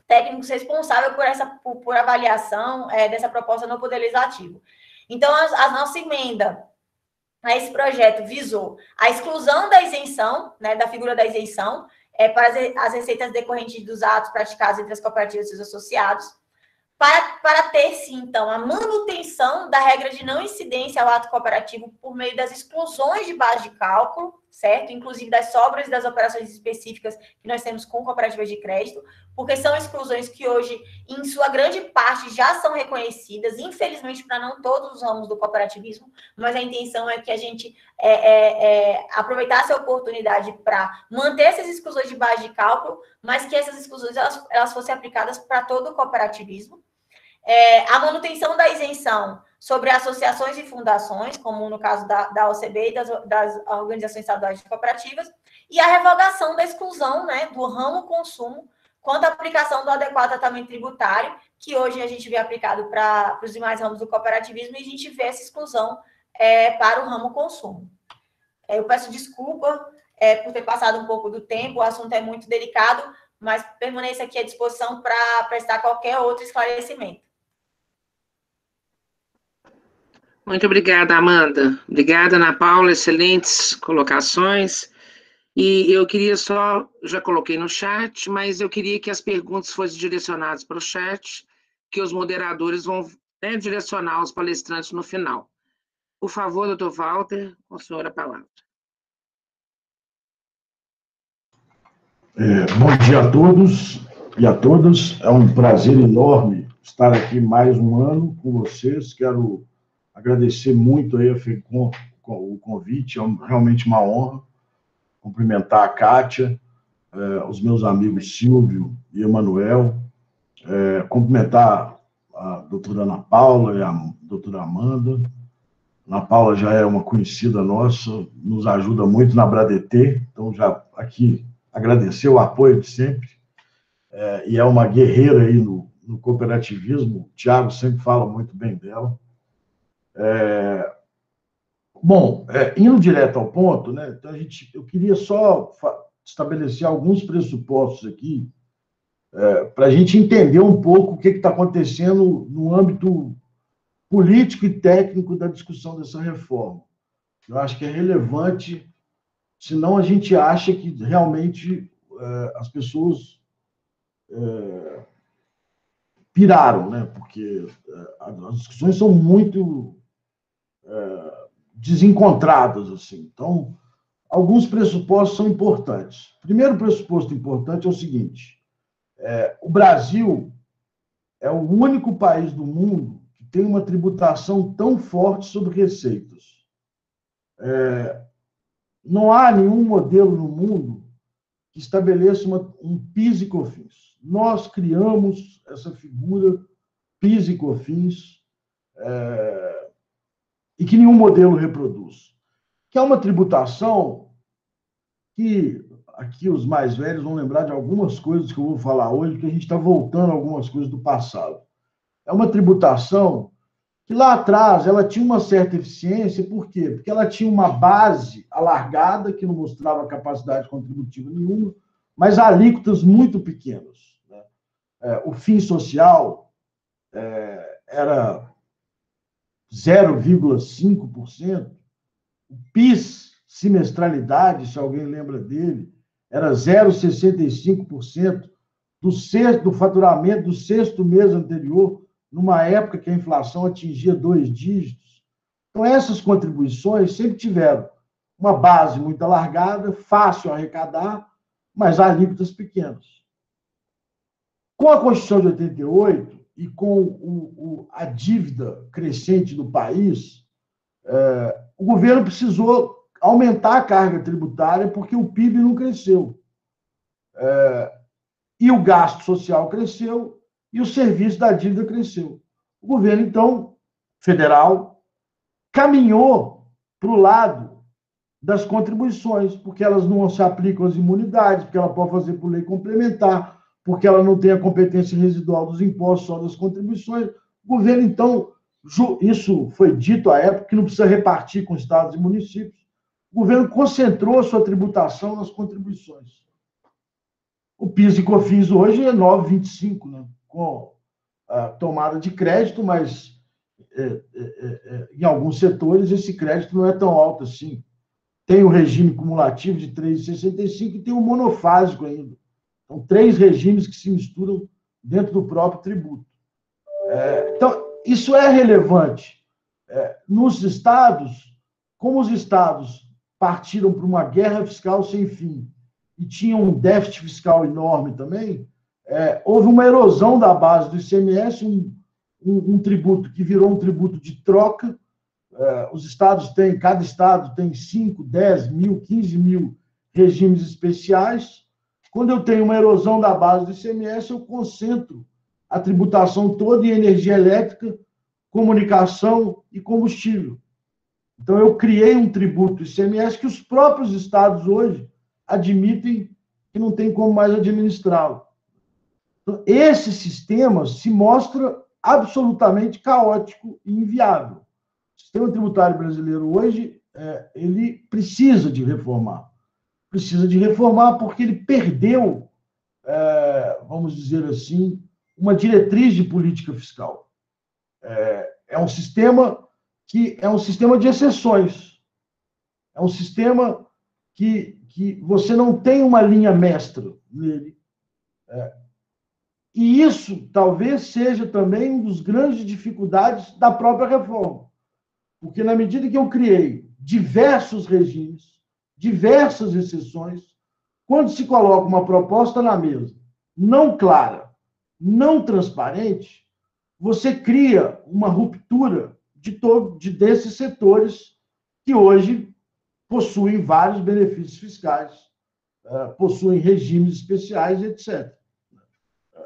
técnicos responsáveis por avaliação dessa proposta no Poder Legislativo. Então, a nossa emenda a esse projeto visou a exclusão da isenção, né, da figura da isenção, para as receitas decorrentes dos atos praticados entre as cooperativas e seus associados, para ter-se, então, a manutenção da regra de não incidência ao ato cooperativo por meio das exclusões de base de cálculo, certo? Inclusive das sobras e das operações específicas que nós temos com cooperativas de crédito, porque são exclusões que hoje, em sua grande parte, já são reconhecidas, infelizmente, para não todos os ramos do cooperativismo, mas a intenção é que a gente aproveitasse a oportunidade para manter essas exclusões de base de cálculo, mas que essas exclusões elas fossem aplicadas para todo o cooperativismo. A manutenção da isenção sobre associações e fundações, como no caso da OCB e das organizações estaduais de cooperativas, e a revogação da exclusão, né, do ramo consumo, quanto à aplicação do adequado tratamento tributário, que hoje a gente vê aplicado para os demais ramos do cooperativismo, e a gente vê essa exclusão para o ramo consumo. Eu peço desculpa por ter passado um pouco do tempo, o assunto é muito delicado, mas permaneço aqui à disposição para prestar qualquer outro esclarecimento. Muito obrigada, Amanda. Obrigada, Ana Paula, excelentes colocações. E eu queria já coloquei no chat, mas eu queria que as perguntas fossem direcionadas para o chat, que os moderadores vão direcionar os palestrantes no final. Por favor, doutor Walter, com a senhora a palavra. Bom dia a todos e a todas. É um prazer enorme estar aqui mais um ano com vocês. Quero agradecer muito aí a FECOM o convite, é realmente uma honra. Cumprimentar a Kátia, os meus amigos Silvio e Emanuel, cumprimentar a doutora Ana Paula e a doutora Amanda. Ana Paula já é uma conhecida nossa, nos ajuda muito na Bradet, então já aqui agradecer o apoio de sempre, e é uma guerreira aí no cooperativismo, o Thiago sempre fala muito bem dela. Bom, indo direto ao ponto, né, então eu queria só estabelecer alguns pressupostos aqui, para a gente entender um pouco o que está acontecendo no âmbito político e técnico da discussão dessa reforma. Eu acho que é relevante, senão a gente acha que realmente as pessoas piraram, né? Porque as discussões são muito desencontradas, assim. Então, alguns pressupostos são importantes. O primeiro pressuposto importante é o seguinte: o Brasil é o único país do mundo que tem uma tributação tão forte sobre receitas. Não há nenhum modelo no mundo que estabeleça um PIS e COFINS. Nós criamos essa figura PIS e COFINS e que nenhum modelo reproduz. Que é uma tributação que, aqui os mais velhos vão lembrar de algumas coisas que eu vou falar hoje, que a gente está voltando a algumas coisas do passado. É uma tributação que lá atrás ela tinha uma certa eficiência, por quê? Porque ela tinha uma base alargada, que não mostrava capacidade contributiva nenhuma, mas alíquotas muito pequenas, né? O fim social era 0,5%, o PIS, semestralidade, se alguém lembra dele, era 0,65% do faturamento do sexto mês anterior, numa época que a inflação atingia 2 dígitos. Então, essas contribuições sempre tiveram uma base muito alargada, fácil a arrecadar, mas alíquotas pequenas. Com a Constituição de 88 e com a dívida crescente do país, o governo precisou aumentar a carga tributária porque o PIB não cresceu. E o gasto social cresceu e o serviço da dívida cresceu. O governo, então, federal, caminhou para o lado das contribuições, porque elas não se aplicam às imunidades, porque ela pode fazer por lei complementar, porque ela não tem a competência residual dos impostos, só das contribuições. O governo, então, isso foi dito à época, que não precisa repartir com estados e municípios. O governo concentrou a sua tributação nas contribuições. O PIS e COFINS hoje é 9,25, né? Com a tomada de crédito, mas em alguns setores esse crédito não é tão alto assim. Tem o regime cumulativo de 3,65 e tem o monofásico ainda. São 3 regimes que se misturam dentro do próprio tributo. Então, isso é relevante. Nos estados, como os estados partiram para uma guerra fiscal sem fim e tinham um déficit fiscal enorme também, houve uma erosão da base do ICMS, um tributo que virou um tributo de troca. Os estados têm, cada estado tem 5, 10 mil, 15 mil regimes especiais. Quando eu tenho uma erosão da base do ICMS, eu concentro a tributação toda em energia elétrica, comunicação e combustível. Então, eu criei um tributo ICMS que os próprios estados hoje admitem que não tem como mais administrá-lo. Então, esse sistema se mostra absolutamente caótico e inviável. O sistema tributário brasileiro hoje, ele precisa de reformar. Precisa de reformar porque ele perdeu, vamos dizer assim, uma diretriz de política fiscal. É um sistema que é um sistema de exceções. É um sistema que você não tem uma linha mestra nele. E isso talvez seja também uma das grandes dificuldades da própria reforma. Porque na medida que eu criei diversos regimes, diversas exceções, quando se coloca uma proposta na mesa não clara, não transparente, você cria uma ruptura desses setores que hoje possuem vários benefícios fiscais, possuem regimes especiais, etc.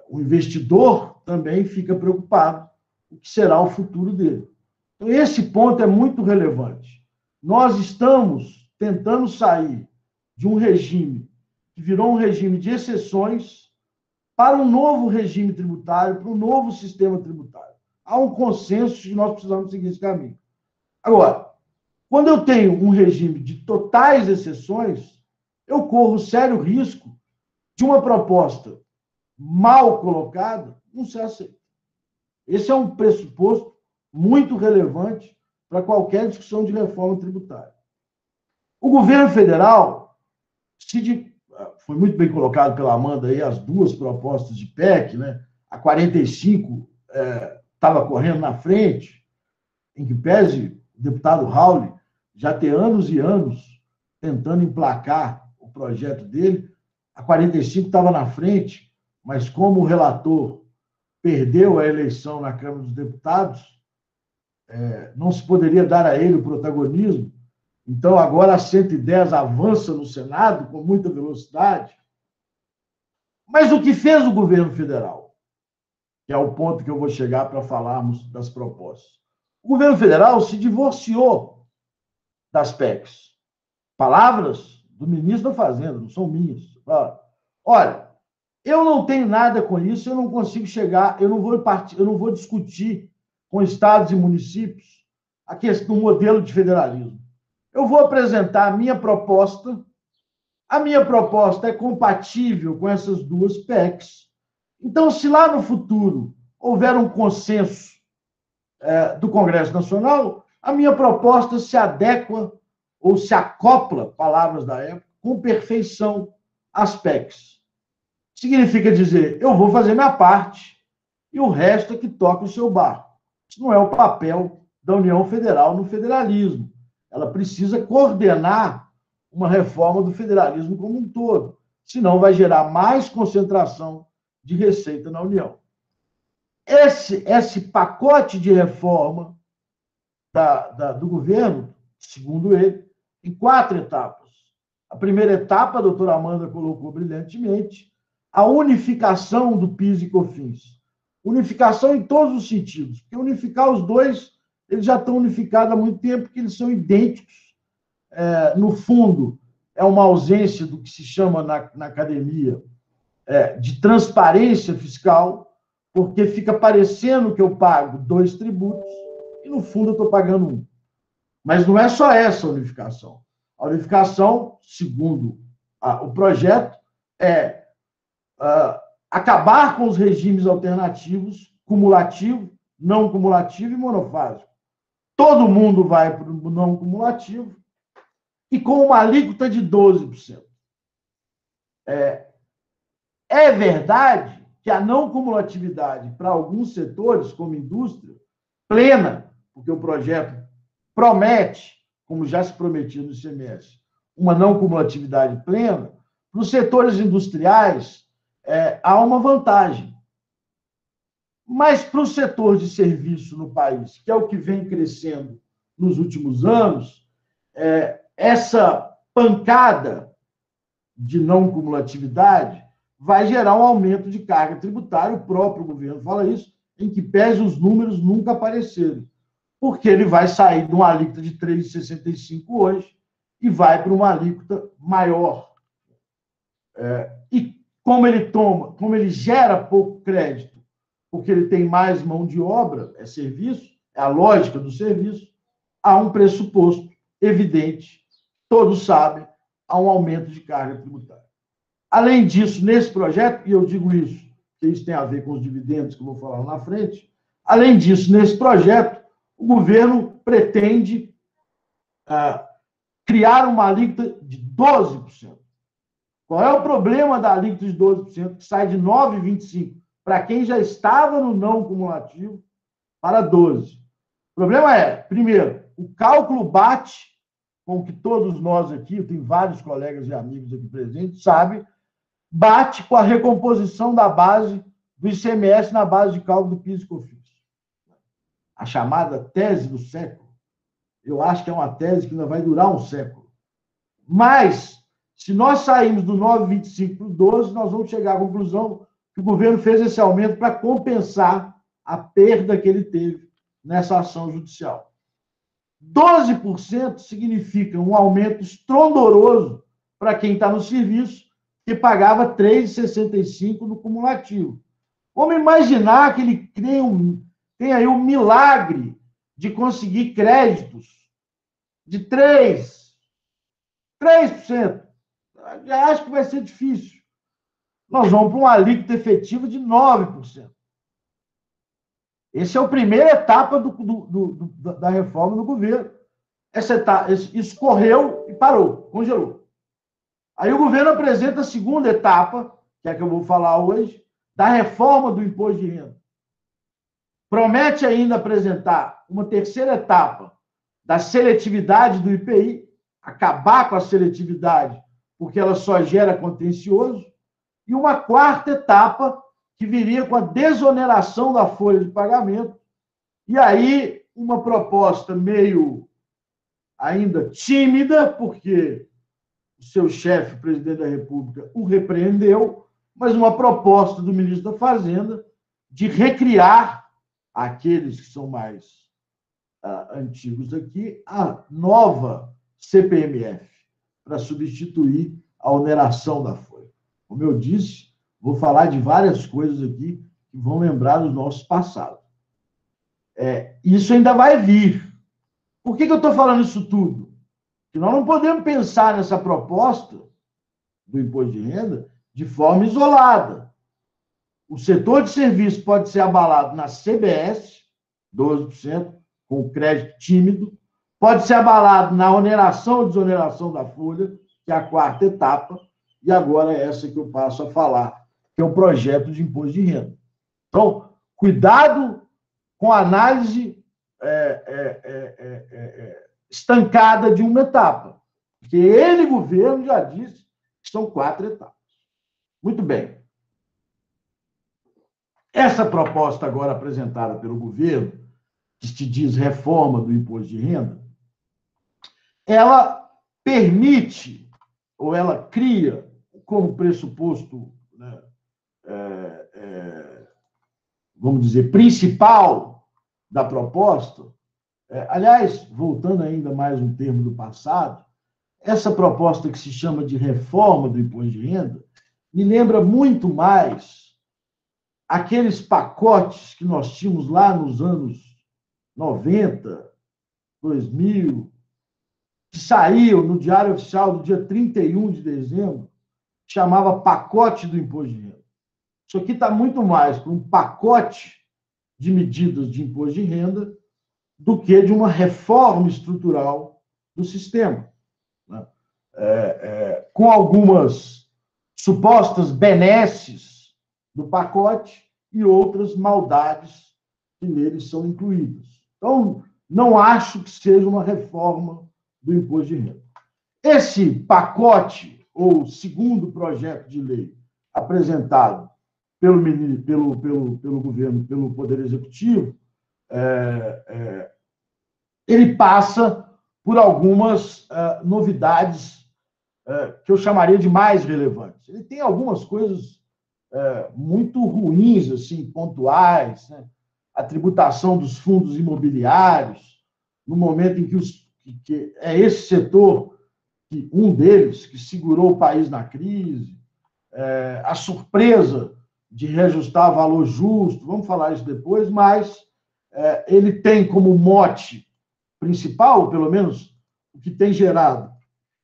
O investidor também fica preocupado com o que será o futuro dele. Então, esse ponto é muito relevante. Nós estamos tentando sair de um regime que virou um regime de exceções para um novo regime tributário, para um novo sistema tributário. Há um consenso de que nós precisamos seguir esse caminho. Agora, quando eu tenho um regime de totais exceções, eu corro sério risco de uma proposta mal colocada não ser aceita. Esse é um pressuposto muito relevante para qualquer discussão de reforma tributária. O governo federal, foi muito bem colocado pela Amanda aí, as 2 propostas de PEC, né? A 45 estava correndo na frente, em que pese o deputado Raul já ter anos e anos tentando emplacar o projeto dele, a 45 estava na frente, mas como o relator perdeu a eleição na Câmara dos Deputados, não se poderia dar a ele o protagonismo. Então, agora a 110 avança no Senado com muita velocidade. Mas o que fez o governo federal, que é o ponto que eu vou chegar para falarmos das propostas. O governo federal se divorciou das PECs. Palavras do ministro da Fazenda, não são minhas. Olha, eu não tenho nada com isso, eu não consigo chegar, eu não vou discutir com estados e municípios a questão do modelo de federalismo. Eu vou apresentar a minha proposta. A minha proposta é compatível com essas 2 PECs. Então, se lá no futuro houver um consenso do Congresso Nacional, a minha proposta se adequa ou se acopla, palavras da época, com perfeição as PECs. Significa dizer, eu vou fazer minha parte e o resto é que toca o seu barco. Isso não é o papel da União Federal no federalismo. Ela precisa coordenar uma reforma do federalismo como um todo, senão vai gerar mais concentração de receita na União. Esse pacote de reforma do governo, segundo ele, em 4 etapas. A primeira etapa, a doutora Amanda colocou brilhantemente, a unificação do PIS e COFINS. Unificação em todos os sentidos, porque unificar os dois, eles já estão unificados há muito tempo, porque eles são idênticos. No fundo, é uma ausência do que se chama na academia de transparência fiscal, porque fica parecendo que eu pago 2 tributos e, no fundo, eu estou pagando 1. Mas não é só essa unificação. A unificação, segundo o projeto, é acabar com os regimes alternativos, cumulativo, não cumulativo e monofásico. Todo mundo vai para o não cumulativo e com uma alíquota de 12%. É verdade que a não cumulatividade para alguns setores, como indústria, plena, porque o projeto promete, como já se prometia no ICMS, uma não cumulatividade plena, para os setores industriais há uma vantagem. Mas para o setor de serviço no país, que é o que vem crescendo nos últimos anos, essa pancada de não cumulatividade vai gerar um aumento de carga tributária. O próprio governo fala isso, em que pese os números nunca apareceram, porque ele vai sair de uma alíquota de 3,65 hoje e vai para uma alíquota maior. E como ele gera pouco crédito, porque ele tem mais mão de obra, é serviço, é a lógica do serviço, há um pressuposto evidente, todos sabem, há um aumento de carga tributária. Além disso, nesse projeto, e eu digo isso, que isso tem a ver com os dividendos que eu vou falar lá na frente, além disso, nesse projeto, o governo pretende criar uma alíquota de 12%. Qual é o problema da alíquota de 12%, que sai de 9,25% para quem já estava no não cumulativo para 12%? O problema é, primeiro, o cálculo bate com o que todos nós aqui, eu tenho vários colegas e amigos aqui presentes, sabem, bate com a recomposição da base do ICMS na base de cálculo do PIS e COFINS. A chamada tese do século. Eu acho que é uma tese que ainda vai durar um século. Mas, se nós sairmos do 9,25 para o 12, nós vamos chegar à conclusão que o governo fez esse aumento para compensar a perda que ele teve nessa ação judicial. 12% significa um aumento estrondoso para quem está no serviço, que pagava R$ 3,65 no cumulativo. Vamos imaginar que ele tem aí um milagre de conseguir créditos de 3%. Já acho que vai ser difícil. Nós vamos para uma alíquota efetiva de 9%. Essa é a primeira etapa da reforma do governo. Isso correu e parou, congelou. Aí o governo apresenta a segunda etapa, que é a que eu vou falar hoje, da reforma do imposto de renda. Promete ainda apresentar uma terceira etapa da seletividade do IPI, acabar com a seletividade, porque ela só gera contencioso, e uma quarta etapa que viria com a desoneração da folha de pagamento, e aí uma proposta meio ainda tímida, porque o seu chefe, o presidente da República, o repreendeu, mas uma proposta do ministro da Fazenda de recriar aqueles que são mais antigos aqui, a nova CPMF, para substituir a oneração da folha. Como eu disse, vou falar de várias coisas aqui que vão lembrar do nosso passado. Isso ainda vai vir. Por que eu estou falando isso tudo? Porque nós não podemos pensar nessa proposta do imposto de renda de forma isolada. O setor de serviço pode ser abalado na CBS, 12%, com crédito tímido, pode ser abalado na oneração ou desoneração da folha, que é a quarta etapa, e agora é essa que eu passo a falar, que é o projeto de imposto de renda. Então, cuidado com a análise estancada de uma etapa, porque ele, governo, já disse que são 4 etapas. Muito bem. Essa proposta agora apresentada pelo governo, que se diz reforma do imposto de renda, ela permite, ou ela cria, como pressuposto, né, vamos dizer, principal da proposta, aliás, voltando ainda mais um termo do passado, essa proposta que se chama de reforma do imposto de renda me lembra muito mais aqueles pacotes que nós tínhamos lá nos anos 90, 2000, que saíam no Diário Oficial do dia 31 de dezembro, que chamava pacote do imposto de renda. Isso aqui está muito mais para um pacote de medidas de imposto de renda do que de uma reforma estrutural do sistema, né? Com algumas supostas benesses do pacote e outras maldades que neles são incluídas. Então, não acho que seja uma reforma do imposto de renda. Esse pacote, ou segundo projeto de lei apresentado pelo governo, pelo Poder Executivo, ele passa por algumas novidades que eu chamaria de mais relevantes. Ele tem algumas coisas muito ruins, assim, pontuais, né? A tributação dos fundos imobiliários, no momento em que é esse setor, um deles, que segurou o país na crise, a surpresa de reajustar valor justo, vamos falar isso depois, mas ele tem como mote principal, pelo menos o que tem gerado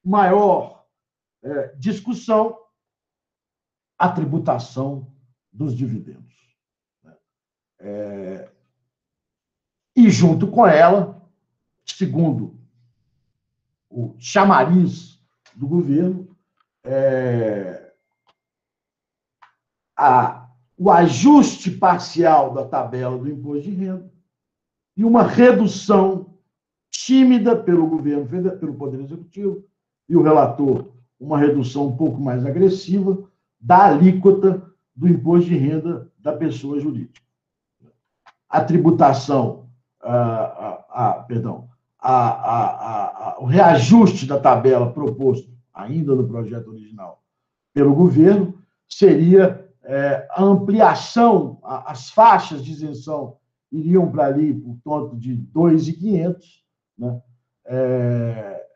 maior discussão, a tributação dos dividendos. E, junto com ela, segundo o chamariz do governo, o ajuste parcial da tabela do imposto de renda e uma redução tímida pelo governo, pelo Poder Executivo, e o relator, uma redução um pouco mais agressiva da alíquota do imposto de renda da pessoa jurídica. A tributação, o reajuste da tabela proposto, ainda no projeto original, pelo governo, seria a ampliação, as faixas de isenção iriam para ali por torno de 2.500, né?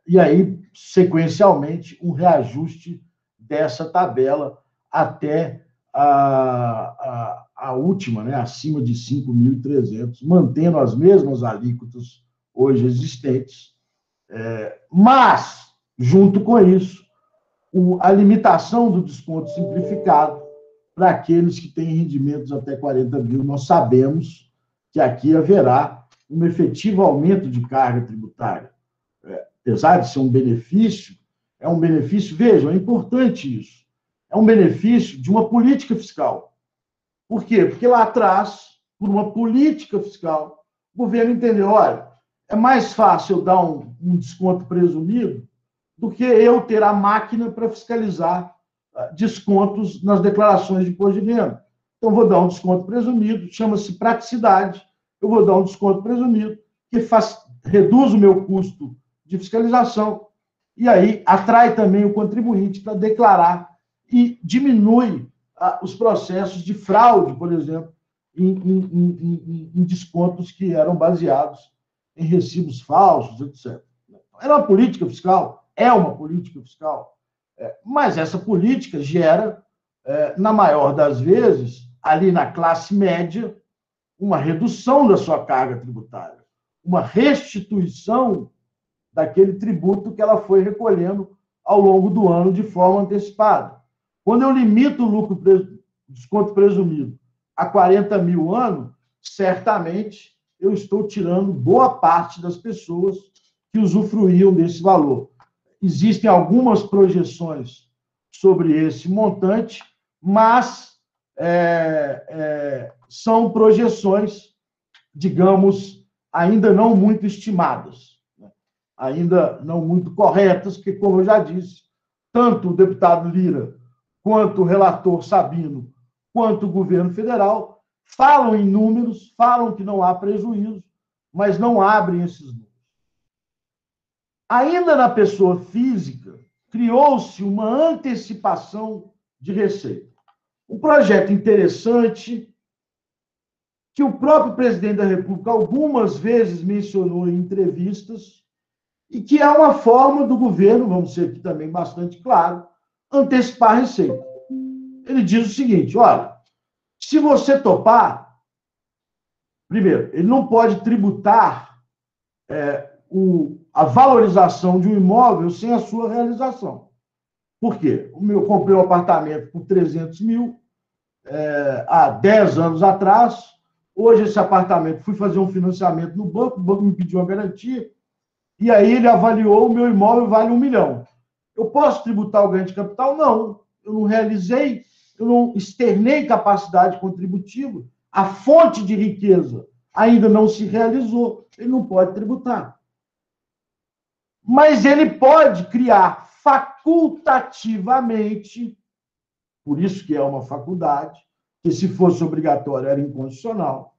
E aí, sequencialmente, um reajuste dessa tabela até a última, né, acima de 5.300, mantendo as mesmas alíquotas hoje existentes. Mas, junto com isso, a limitação do desconto simplificado para aqueles que têm rendimentos até 40 mil. Nós sabemos que aqui haverá um efetivo aumento de carga tributária. Apesar de ser um benefício, vejam, é importante isso, é um benefício de uma política fiscal. Por quê? Porque lá atrás, por uma política fiscal, o governo entendeu, olha, é mais fácil eu dar um desconto presumido do que eu ter a máquina para fiscalizar descontos nas declarações de imposto de renda. Então, vou dar um desconto presumido, chama-se praticidade, eu vou dar um desconto presumido, que reduz o meu custo de fiscalização e aí atrai também o contribuinte para declarar e diminui os processos de fraude, por exemplo, em descontos que eram baseados em recibos falsos, etc. Era uma política fiscal, é uma política fiscal, mas essa política gera, na maior das vezes, ali na classe média, uma redução da sua carga tributária, uma restituição daquele tributo que ela foi recolhendo ao longo do ano de forma antecipada. Quando eu limito o desconto presumido a 40 mil ano, certamente eu estou tirando boa parte das pessoas que usufruíam desse valor. Existem algumas projeções sobre esse montante, mas são projeções, digamos, ainda não muito estimadas, né? Ainda não muito corretas, porque, como eu já disse, tanto o deputado Lira, quanto o relator Sabino, quanto o governo federal, falam em números, falam que não há prejuízo, mas não abrem esses números. Ainda na pessoa física, criou-se uma antecipação de receita. Um projeto interessante que o próprio presidente da República algumas vezes mencionou em entrevistas e que é uma forma do governo, vamos ser aqui também bastante claro, antecipar a receita. Ele diz o seguinte, olha, se você topar, primeiro, ele não pode tributar a valorização de um imóvel sem a sua realização. Por quê? Eu comprei um apartamento por 300 mil há 10 anos atrás. Hoje, esse apartamento, fui fazer um financiamento no banco, o banco me pediu uma garantia, e aí ele avaliou o meu imóvel vale 1 milhão. Eu posso tributar o ganho de capital? Não. Eu não realizei, eu não externei capacidade contributiva, a fonte de riqueza ainda não se realizou, ele não pode tributar. Mas ele pode criar facultativamente, por isso que é uma faculdade, que se fosse obrigatório era inconstitucional,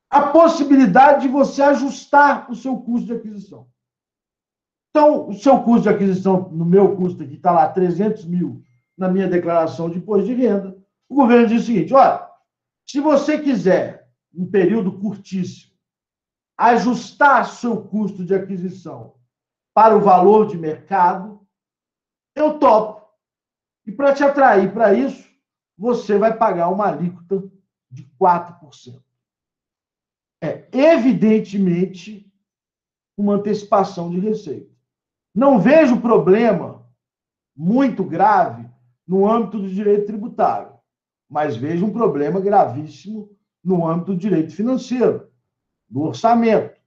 a possibilidade de você ajustar o seu custo de aquisição. Então, o seu custo de aquisição, no meu custo aqui, está lá 300 mil na minha declaração de imposto de renda, o governo diz o seguinte, olha, se você quiser, um período curtíssimo, ajustar seu custo de aquisição para o valor de mercado, eu topo. E para te atrair para isso, você vai pagar uma alíquota de 4%. É, evidentemente, uma antecipação de receita. Não vejo problema muito grave no âmbito do direito tributário, mas vejo um problema gravíssimo no âmbito do direito financeiro, do orçamento.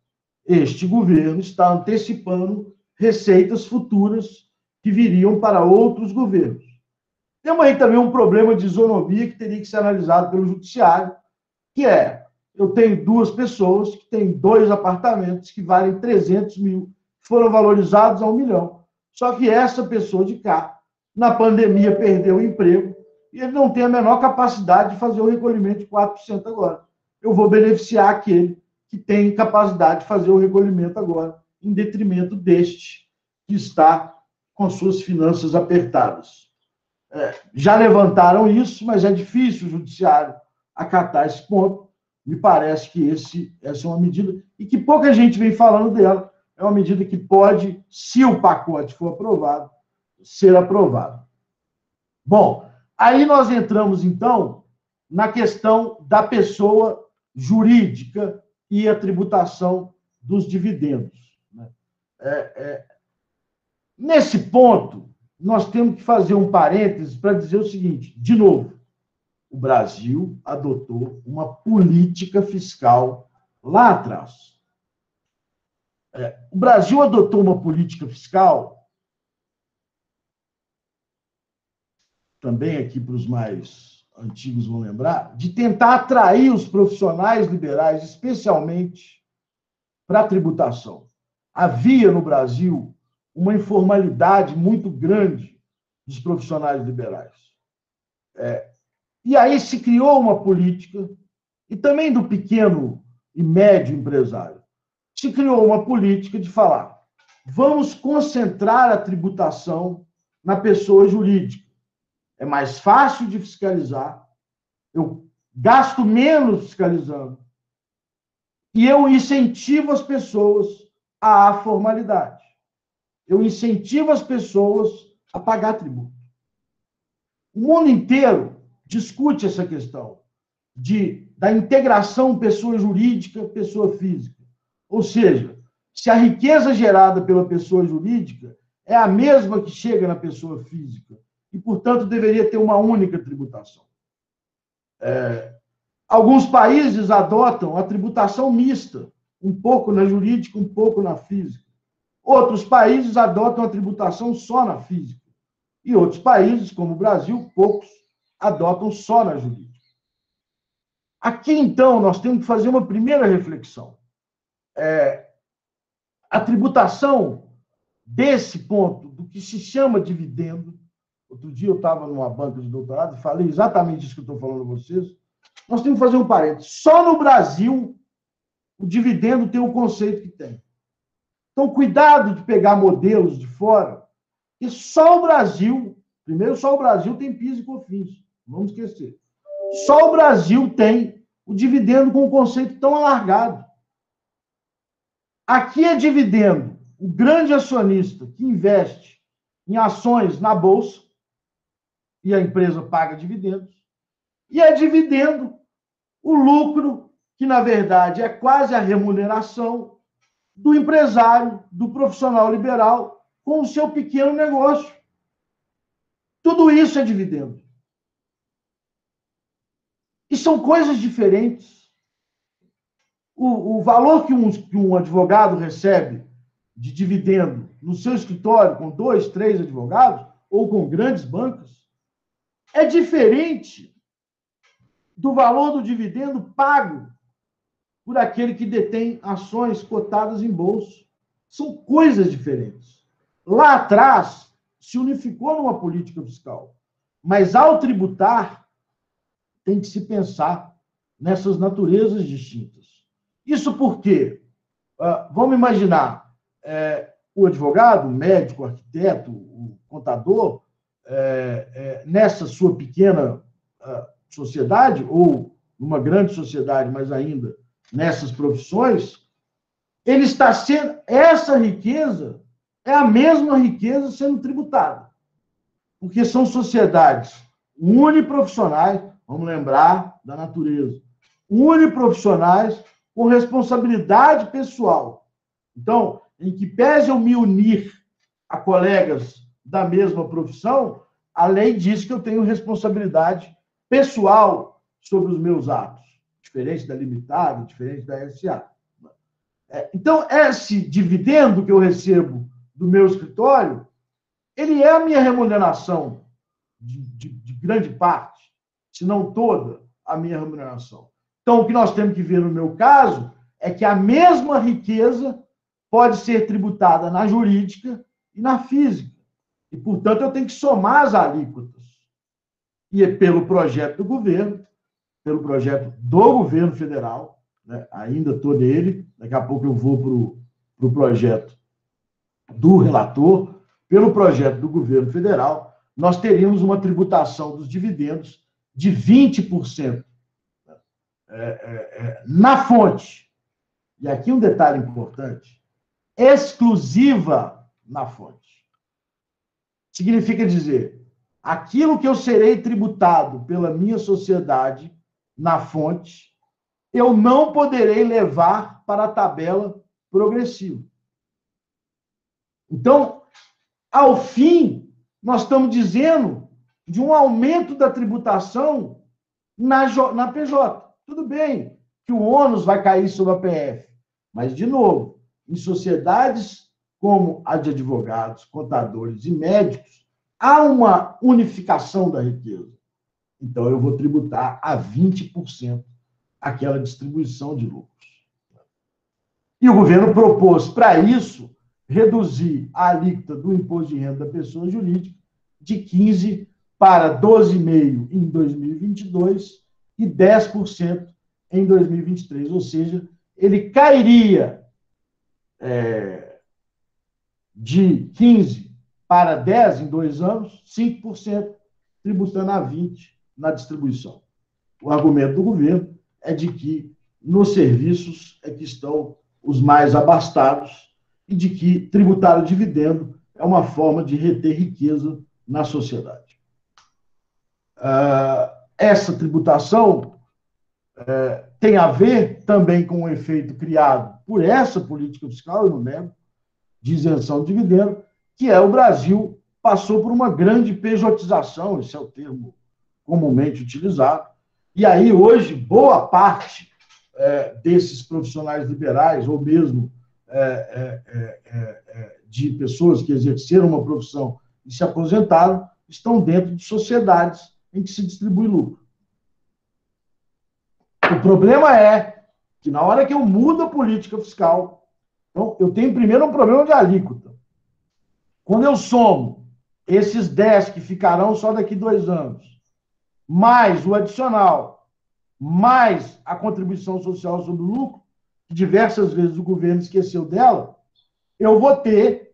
Este governo está antecipando receitas futuras que viriam para outros governos. Temos aí também um problema de isonomia que teria que ser analisado pelo judiciário, que é, eu tenho 2 pessoas que têm 2 apartamentos que valem 300 mil, foram valorizados a 1 milhão. Só que essa pessoa de cá, na pandemia, perdeu o emprego e ele não tem a menor capacidade de fazer o recolhimento de 4% agora. Eu vou beneficiar aquele que tem capacidade de fazer o recolhimento agora, em detrimento deste que está com suas finanças apertadas. Já levantaram isso, mas é difícil o judiciário acatar esse ponto. Me parece que essa é uma medida, e que pouca gente vem falando dela, é uma medida que pode, se o pacote for aprovado, ser aprovado. Bom, aí nós entramos, então, na questão da pessoa jurídica e a tributação dos dividendos. Nesse ponto, nós temos que fazer um parênteses para dizer o seguinte, de novo, o Brasil adotou uma política fiscal lá atrás. O Brasil adotou uma política fiscal, também aqui para os mais antigos vão lembrar, de tentar atrair os profissionais liberais, especialmente para a tributação. Havia no Brasil uma informalidade muito grande dos profissionais liberais. E aí se criou uma política, e também do pequeno e médio empresário, se criou uma política de falar, vamos concentrar a tributação na pessoa jurídica. É mais fácil de fiscalizar, eu gasto menos fiscalizando, e eu incentivo as pessoas à formalidade. Eu incentivo as pessoas a pagar tributo. O mundo inteiro discute essa questão da integração pessoa jurídica, pessoa física. Ou seja, se a riqueza gerada pela pessoa jurídica é a mesma que chega na pessoa física e, portanto, deveria ter uma única tributação. Alguns países adotam a tributação mista, um pouco na jurídica, um pouco na física. Outros países adotam a tributação só na física. E outros países, como o Brasil, poucos adotam só na jurídica. Aqui, então, nós temos que fazer uma primeira reflexão. A tributação desse ponto, do que se chama dividendo, outro dia eu estava numa banca de doutorado e falei exatamente isso que eu estou falando a vocês, nós temos que fazer um parênteses. Só no Brasil o dividendo tem o conceito que tem. Então, cuidado de pegar modelos de fora, e só o Brasil, primeiro, só o Brasil tem PIS e COFINS, não vamos esquecer. Só o Brasil tem o dividendo com um conceito tão alargado. Aqui é dividendo o grande acionista que investe em ações na Bolsa, e a empresa paga dividendos, e é dividendo o lucro, que, na verdade, é quase a remuneração do empresário, do profissional liberal, com o seu pequeno negócio. Tudo isso é dividendo. E são coisas diferentes. O valor que um advogado recebe de dividendo no seu escritório com 2, 3 advogados, ou com grandes bancas, é diferente do valor do dividendo pago por aquele que detém ações cotadas em bolsa. São coisas diferentes. Lá atrás, se unificou numa política fiscal, mas ao tributar, tem que se pensar nessas naturezas distintas. Isso porque, vamos imaginar, o advogado, o médico, o arquiteto, o contador, nessa sua pequena sociedade, ou numa grande sociedade, mas ainda nessas profissões, ele está sendo, essa riqueza é a mesma riqueza sendo tributada. Porque são sociedades uniprofissionais, vamos lembrar da natureza, uniprofissionais com responsabilidade pessoal. Então, em que pese eu me unir a colegas da mesma profissão, a lei diz que eu tenho responsabilidade pessoal sobre os meus atos, diferente da limitada, diferente da SA. Então, esse dividendo que eu recebo do meu escritório, ele é a minha remuneração de grande parte, se não toda a minha remuneração. Então, o que nós temos que ver no meu caso é que a mesma riqueza pode ser tributada na jurídica e na física. E, portanto, eu tenho que somar as alíquotas. E é pelo projeto do governo federal, né? Ainda estou nele, daqui a pouco eu vou para o projeto do relator, pelo projeto do governo federal, nós teríamos uma tributação dos dividendos de 20% na fonte. E aqui um detalhe importante, exclusiva na fonte. Significa dizer, aquilo que eu serei tributado pela minha sociedade na fonte, eu não poderei levar para a tabela progressiva. Então, ao fim, nós estamos dizendo de um aumento da tributação na PJ. Tudo bem que o ônus vai cair sobre a PF, mas, de novo, em sociedades como a de advogados, contadores e médicos, há uma unificação da riqueza. Então, eu vou tributar a 20% aquela distribuição de lucros. E o governo propôs, para isso, reduzir a alíquota do imposto de renda da pessoa jurídica de 15% para 12,5% em 2022 e 10% em 2023. Ou seja, ele cairia de 15% para 10% em 2 anos, 5%, tributando a 20% na distribuição. O argumento do governo é de que nos serviços é que estão os mais abastados e de que tributar o dividendo é uma forma de reter riqueza na sociedade. Essa tributação tem a ver também com o efeito criado por essa política fiscal, eu não nego, de isenção de dividendo, que é o Brasil passou por uma grande pejotização, esse é o termo comumente utilizado, e aí hoje boa parte desses profissionais liberais, ou mesmo de pessoas que exerceram uma profissão e se aposentaram, estão dentro de sociedades em que se distribui lucro. O problema é que, na hora que eu mudo a política fiscal, então, eu tenho primeiro um problema de alíquota. Quando eu somo esses 10 que ficarão só daqui 2 anos, mais o adicional, mais a contribuição social sobre o lucro, que diversas vezes o governo esqueceu dela, eu vou ter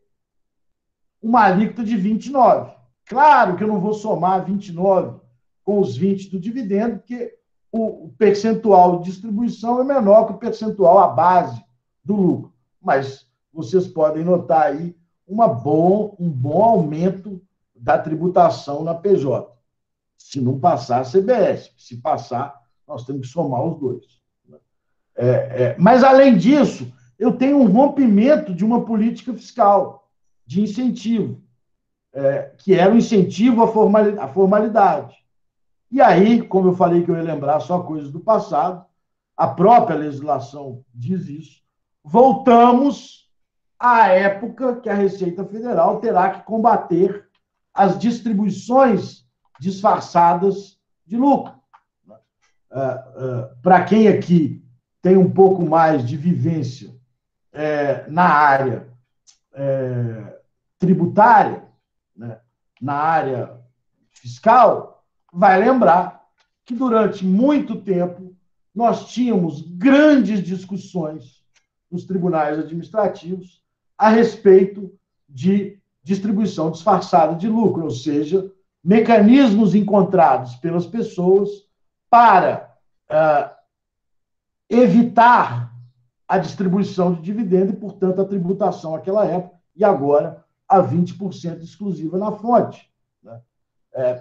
uma alíquota de 29. Claro que eu não vou somar 29 com os 20 do dividendo, porque o percentual de distribuição é menor que o percentual, a base do lucro. Mas vocês podem notar aí um bom aumento da tributação na PJ. Se não passar a CBS. Se passar, nós temos que somar os dois. Mas, além disso, eu tenho um rompimento de uma política fiscal, de incentivo, que era o incentivo à formalidade. E aí, como eu falei que eu ia lembrar só coisas do passado, a própria legislação diz isso, voltamos à época que a Receita Federal terá que combater as distribuições disfarçadas de lucro. Para quem aqui tem um pouco mais de vivência na área tributária, né, na área fiscal, vai lembrar que durante muito tempo nós tínhamos grandes discussões nos tribunais administrativos a respeito de distribuição disfarçada de lucro, ou seja, mecanismos encontrados pelas pessoas para evitar a distribuição de dividendo e, portanto, a tributação naquela época, e agora a 20% exclusiva na fonte. Né?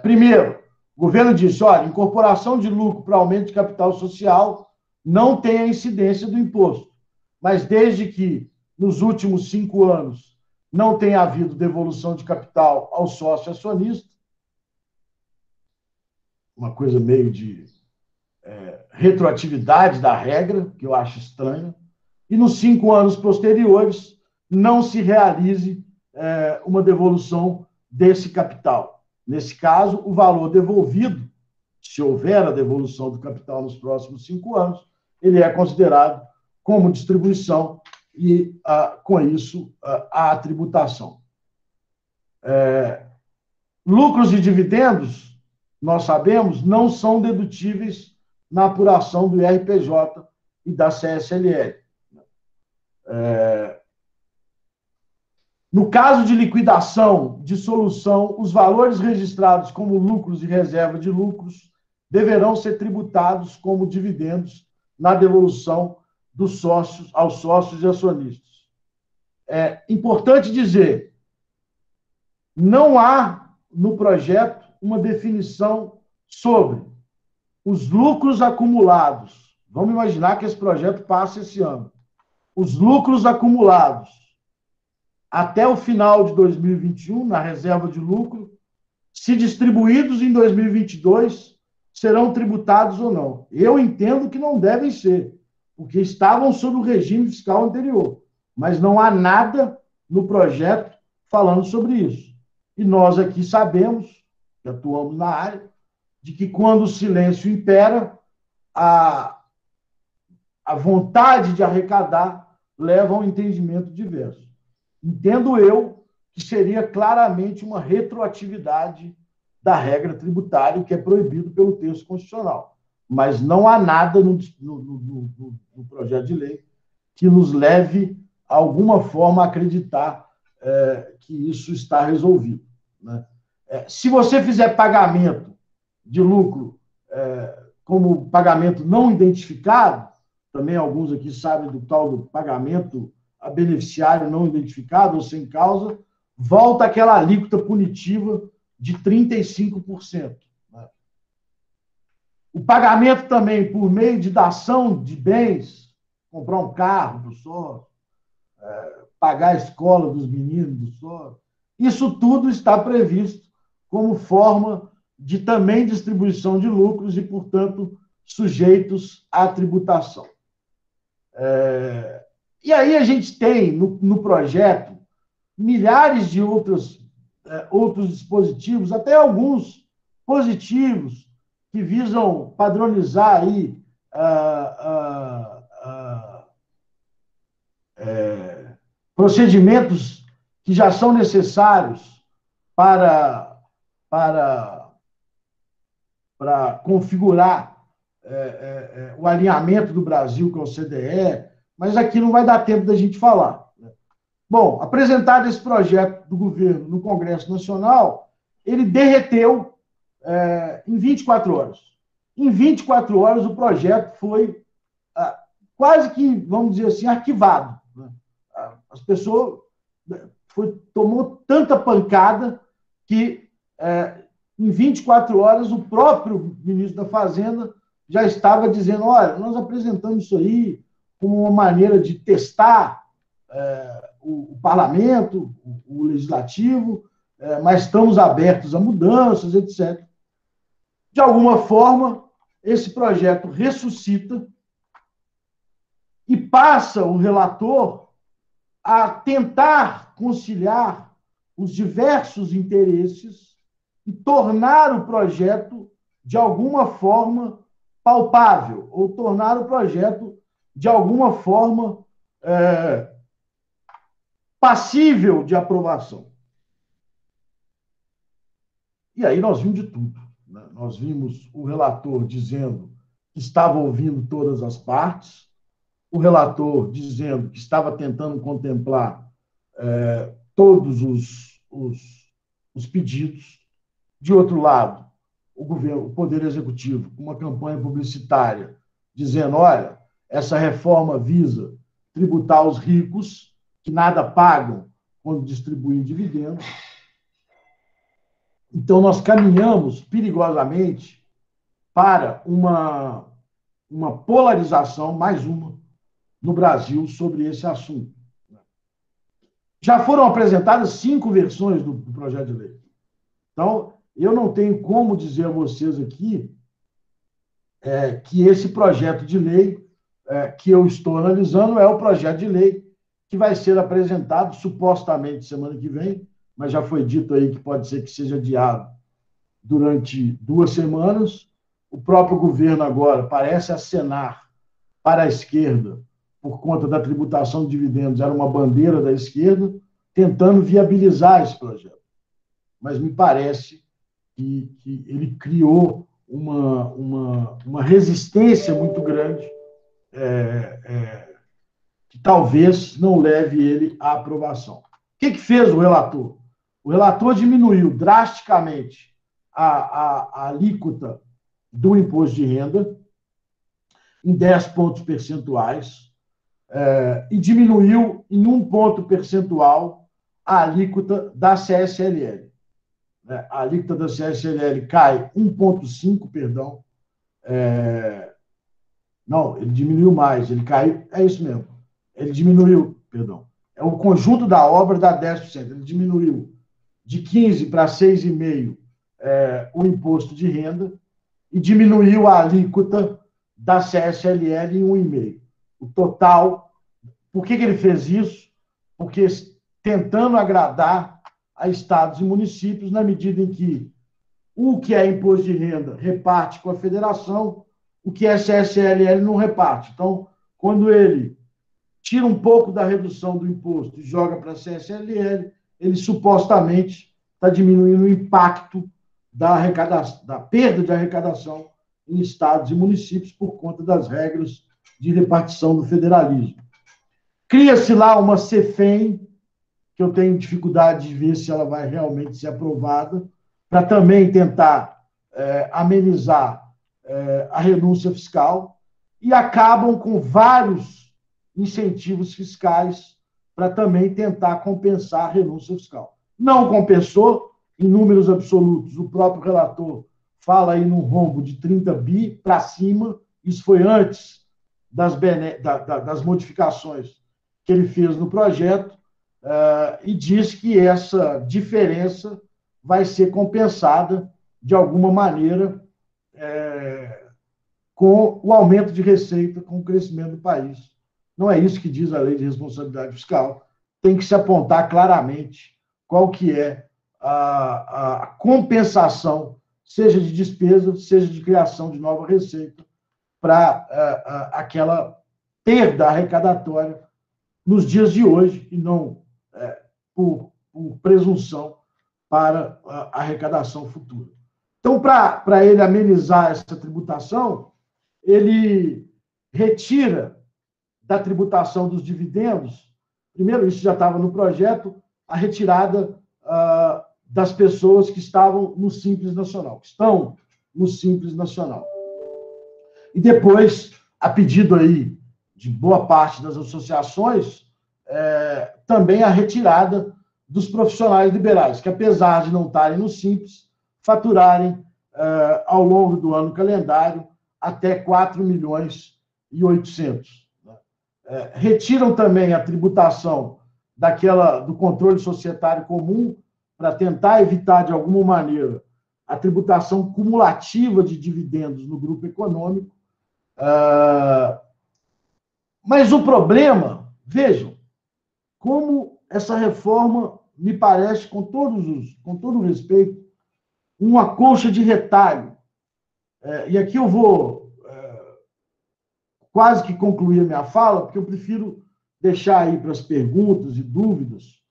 Primeiro, o governo disse, olha, incorporação de lucro para aumento de capital social não tem a incidência do imposto, mas desde que, nos últimos 5 anos, não tenha havido devolução de capital ao sócio acionista, uma coisa meio de retroatividade da regra, que eu acho estranha, e nos 5 anos posteriores não se realize uma devolução desse capital. Nesse caso, o valor devolvido, se houver a devolução do capital nos próximos 5 anos, ele é considerado como distribuição e, com isso, a tributação. Lucros e dividendos, nós sabemos, não são dedutíveis na apuração do IRPJ e da CSLL. No caso de liquidação, dissolução, os valores registrados como lucros e reserva de lucros deverão ser tributados como dividendos na devolução dos sócios aos sócios e acionistas. É importante dizer, não há no projeto uma definição sobre os lucros acumulados. Vamos imaginar que esse projeto passe esse ano. Os lucros acumulados até o final de 2021, na reserva de lucro, se distribuídos em 2022, serão tributados ou não. Eu entendo que não devem ser, porque estavam sob o regime fiscal anterior, mas não há nada no projeto falando sobre isso. E nós aqui sabemos, que atuamos na área, de que quando o silêncio impera, a vontade de arrecadar leva a um entendimento diverso. Entendo eu que seria claramente uma retroatividade da regra tributária, que é proibido pelo texto constitucional. Mas não há nada no projeto de lei que nos leve, a alguma forma, a acreditar que isso está resolvido. Né? Se você fizer pagamento de lucro como pagamento não identificado, também alguns aqui sabem do tal do pagamento a beneficiário não identificado ou sem causa, volta aquela alíquota punitiva de 35%. Né? O pagamento também por meio de dação de bens, comprar um carro do sócio, pagar a escola dos meninos do sócio, isso tudo está previsto como forma de também distribuição de lucros e, portanto, sujeitos à tributação. E aí a gente tem, no projeto, milhares de outras outros dispositivos, até alguns positivos, que visam padronizar aí procedimentos que já são necessários para configurar o alinhamento do Brasil com a OCDE, mas aqui não vai dar tempo da gente falar. Bom, apresentado esse projeto do governo no Congresso Nacional, ele derreteu em 24 horas. Em 24 horas, o projeto foi quase que, vamos dizer assim, arquivado. As pessoas tomou tanta pancada que, em 24 horas, o próprio ministro da Fazenda já estava dizendo: olha, nós apresentamos isso aí como uma maneira de testar o parlamento, o legislativo, mas estamos abertos a mudanças, etc. De alguma forma, esse projeto ressuscita e passa o relator a tentar conciliar os diversos interesses e tornar o projeto, de alguma forma, palpável, ou tornar o projeto, de alguma forma, passível de aprovação. E aí nós vimos de tudo. Né? Nós vimos o relator dizendo que estava ouvindo todas as partes, o relator dizendo que estava tentando contemplar todos os pedidos. De outro lado, o governo, o Poder Executivo, com uma campanha publicitária, dizendo: olha, essa reforma visa tributar os ricos, que nada pagam quando distribuem dividendos. Então, nós caminhamos perigosamente para uma polarização, mais uma, no Brasil sobre esse assunto. Já foram apresentadas 5 versões do projeto de lei. Então, eu não tenho como dizer a vocês aqui que esse projeto de lei que eu estou analisando é o projeto de lei que vai ser apresentado supostamente semana que vem, mas já foi dito aí que pode ser que seja adiado durante 2 semanas. O próprio governo agora parece acenar para a esquerda, por conta da tributação de dividendos, era uma bandeira da esquerda, tentando viabilizar esse projeto. Mas me parece que ele criou uma resistência muito grande, que talvez não leve ele à aprovação. O que fez o relator? O relator diminuiu drasticamente a alíquota do imposto de renda em 10 pontos percentuais e diminuiu em 1 ponto percentual a alíquota da CSLL. A alíquota da CSLL cai 1,5, perdão. Não, ele diminuiu mais, ele caiu, é isso mesmo. Ele diminuiu, perdão. O conjunto da obra dá 10%. Ele diminuiu de 15 para 6,5 o imposto de renda e diminuiu a alíquota da CSLL em 1,5. O total, por que ele fez isso? Porque tentando agradar a estados e municípios, na medida em que o que é imposto de renda reparte com a federação, o que é CSLL não reparte. Então, quando ele tira um pouco da redução do imposto e joga para a CSLL, ele supostamente está diminuindo o impacto da perda de arrecadação em estados e municípios por conta das regras de repartição do federalismo. Cria-se lá uma CEFEM, que eu tenho dificuldade de ver se ela vai realmente ser aprovada, para também tentar amenizar a renúncia fiscal, e acabam com vários incentivos fiscais para também tentar compensar a renúncia fiscal. Não compensou, em números absolutos, o próprio relator fala aí num rombo de 30 bi para cima, isso foi antes das modificações que ele fez no projeto, e diz que essa diferença vai ser compensada de alguma maneira com o aumento de receita, com o crescimento do país. Não é isso que diz a Lei de Responsabilidade Fiscal. Tem que se apontar claramente qual que é a compensação, seja de despesa, seja de criação de nova receita, para aquela perda arrecadatória nos dias de hoje, e não por presunção para a arrecadação futura. Então, para ele amenizar essa tributação, ele retira da tributação dos dividendos, primeiro, isso já estava no projeto, a retirada das pessoas que estavam no Simples Nacional, que estão no Simples Nacional. E depois, a pedido aí de boa parte das associações, também a retirada dos profissionais liberais, que apesar de não estarem no Simples, faturarem ao longo do ano calendário até 4 milhões e 800. Retiram também a tributação do controle societário comum para tentar evitar, de alguma maneira, a tributação cumulativa de dividendos no grupo econômico. Mas o problema, vejam, como essa reforma me parece, com todo o respeito, uma colcha de retalho. E aqui eu vou quase que concluir a minha fala, porque eu prefiro deixar aí para as perguntas e dúvidas,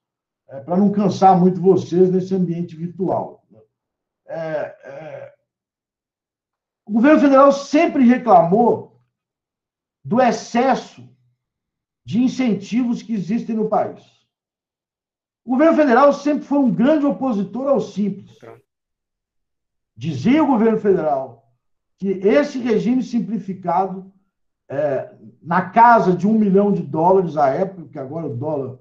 para não cansar muito vocês nesse ambiente virtual. O governo federal sempre reclamou do excesso de incentivos que existem no país. O governo federal sempre foi um grande opositor ao Simples. Dizia o governo federal que esse regime simplificado, na casa de $1 milhão à época, porque agora o dólar,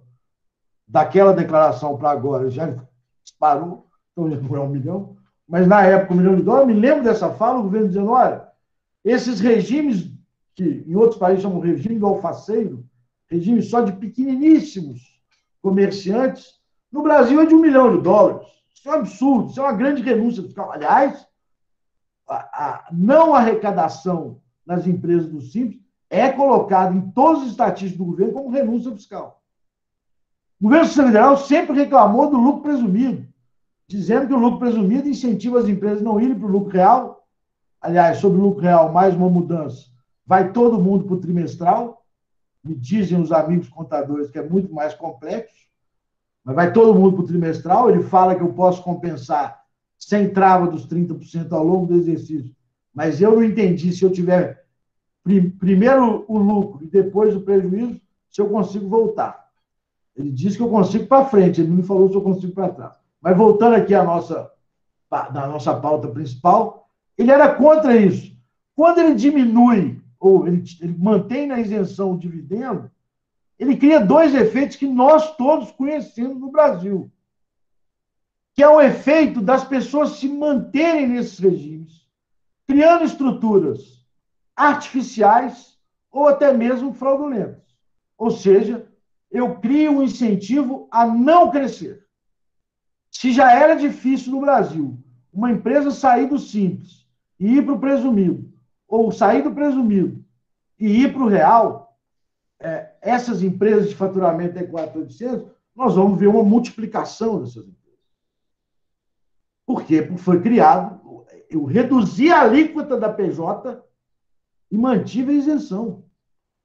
daquela declaração para agora, já disparou, então já não é $1 milhão, mas na época $1 milhão, me lembro dessa fala, o governo dizendo, olha, esses regimes, que em outros países chamam regime do alfaceiro, regime só de pequeniníssimos comerciantes, no Brasil é de $1 milhão. Isso é um absurdo, isso é uma grande renúncia fiscal. Aliás, a não arrecadação nas empresas do Simples é colocada em todos os estatísticos do governo como renúncia fiscal. O governo federal sempre reclamou do lucro presumido, dizendo que o lucro presumido incentiva as empresas a não irem para o lucro real. Aliás, sobre o lucro real, mais uma mudança, vai todo mundo para o trimestral. Me dizem os amigos contadores que é muito mais complexo, mas vai todo mundo para o trimestral. Ele fala que eu posso compensar sem trava dos 30% ao longo do exercício, mas eu não entendi se eu tiver primeiro o lucro e depois o prejuízo, se eu consigo voltar. Ele disse que eu consigo para frente, ele não me falou se eu consigo para trás. Mas voltando aqui à nossa pauta principal, ele era contra isso. Quando ele diminui, ou ele mantém na isenção o dividendo, ele cria dois efeitos que nós todos conhecemos no Brasil, que é o efeito das pessoas se manterem nesses regimes, criando estruturas artificiais ou até mesmo fraudulentas. Ou seja, eu crio um incentivo a não crescer. Se já era difícil no Brasil uma empresa sair do Simples e ir para o presumido, ou sair do presumido e ir para o real, essas empresas de faturamento de 4.800, nós vamos ver uma multiplicação dessas empresas. Por quê? Porque foi criado, eu reduzi a alíquota da PJ e mantive a isenção.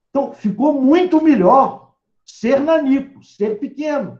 Então, ficou muito melhor ser nanico, ser pequeno.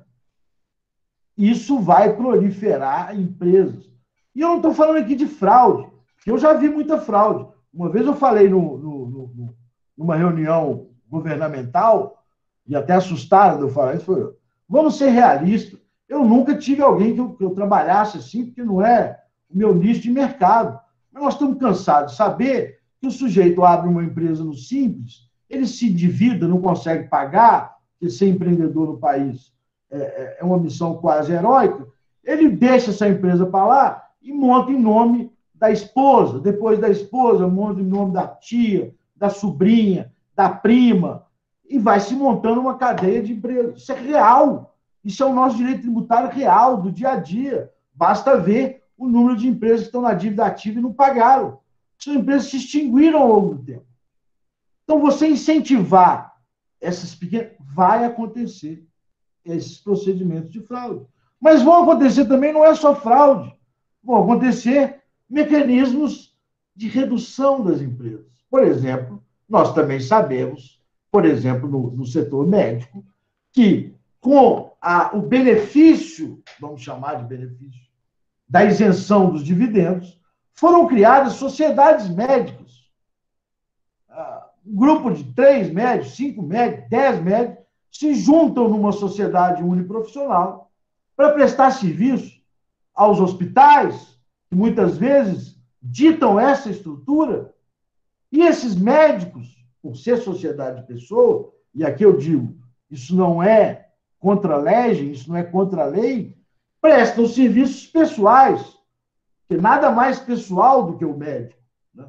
Isso vai proliferar empresas. E eu não estou falando aqui de fraude, porque eu já vi muita fraude. Uma vez eu falei numa reunião governamental, e até assustaram de eu falar isso, foi, vamos ser realistas, eu nunca tive alguém que eu trabalhasse assim, porque não é o meu nicho de mercado. Mas nós estamos cansados de saber que o sujeito abre uma empresa no Simples, ele se endivida, não consegue pagar, porque ser empreendedor no país é uma missão quase heróica, ele deixa essa empresa para lá e monta em nome da esposa, depois da esposa monta em nome da tia, da sobrinha, da prima, e vai se montando uma cadeia de empresas. Isso é real. Isso é o nosso direito tributário real, do dia a dia. Basta ver o número de empresas que estão na dívida ativa e não pagaram. Essas empresas se extinguiram ao longo do tempo. Então, você incentivar essas pequenas... vai acontecer esses procedimentos de fraude. Mas vão acontecer também, não é só fraude, vão acontecer mecanismos de redução das empresas. Por exemplo, nós também sabemos, por exemplo, no setor médico, que com o benefício, vamos chamar de benefício, da isenção dos dividendos, foram criadas sociedades médicas. Um grupo de 3 médicos, 5 médicos, 10 médicos se juntam numa sociedade uniprofissional para prestar serviço aos hospitais, que muitas vezes ditam essa estrutura, e esses médicos, por ser sociedade de pessoa, e aqui eu digo, isso não é contra a lei, isso não é contra a lei, prestam serviços pessoais, que nada mais pessoal do que o médico. Né?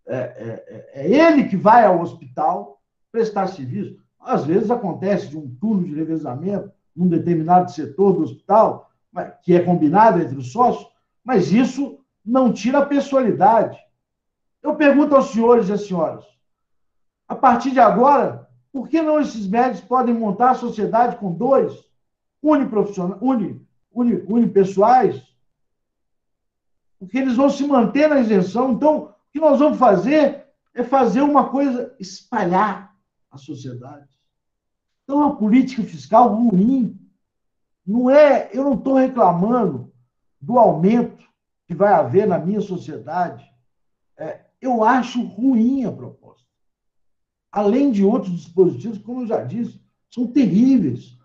É ele que vai ao hospital prestar serviço. Às vezes acontece de um turno de revezamento num determinado setor do hospital, que é combinado entre os sócios, mas isso não tira a pessoalidade. Eu pergunto aos senhores e às senhoras, a partir de agora, por que não esses médicos podem montar a sociedade com 2 unipessoais? Porque eles vão se manter na isenção. Então, o que nós vamos fazer é fazer uma coisa, espalhar a sociedade. Então, a política fiscal ruim não é... Eu não estou reclamando do aumento que vai haver na minha sociedade. Eu acho ruim a proposta. Além de outros dispositivos, como eu já disse, são terríveis.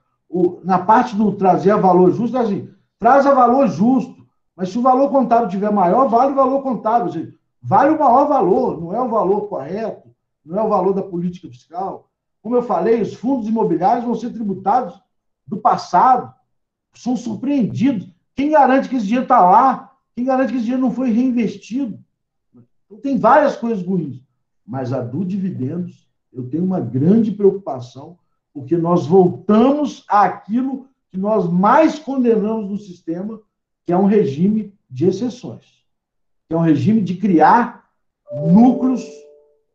Na parte do trazer a valor justo, assim, traz a valor justo, mas se o valor contábil tiver maior, vale o valor contábil. Ou seja, vale o maior valor, não é o valor correto, não é o valor da política fiscal. Como eu falei, os fundos imobiliários vão ser tributados do passado, são surpreendidos. Quem garante que esse dinheiro está lá? Quem garante que esse dinheiro não foi reinvestido? Então, tem várias coisas ruins. Mas a do dividendos, eu tenho uma grande preocupação, porque nós voltamos àquilo que nós mais condenamos no sistema, que é um regime de exceções, que é um regime de criar núcleos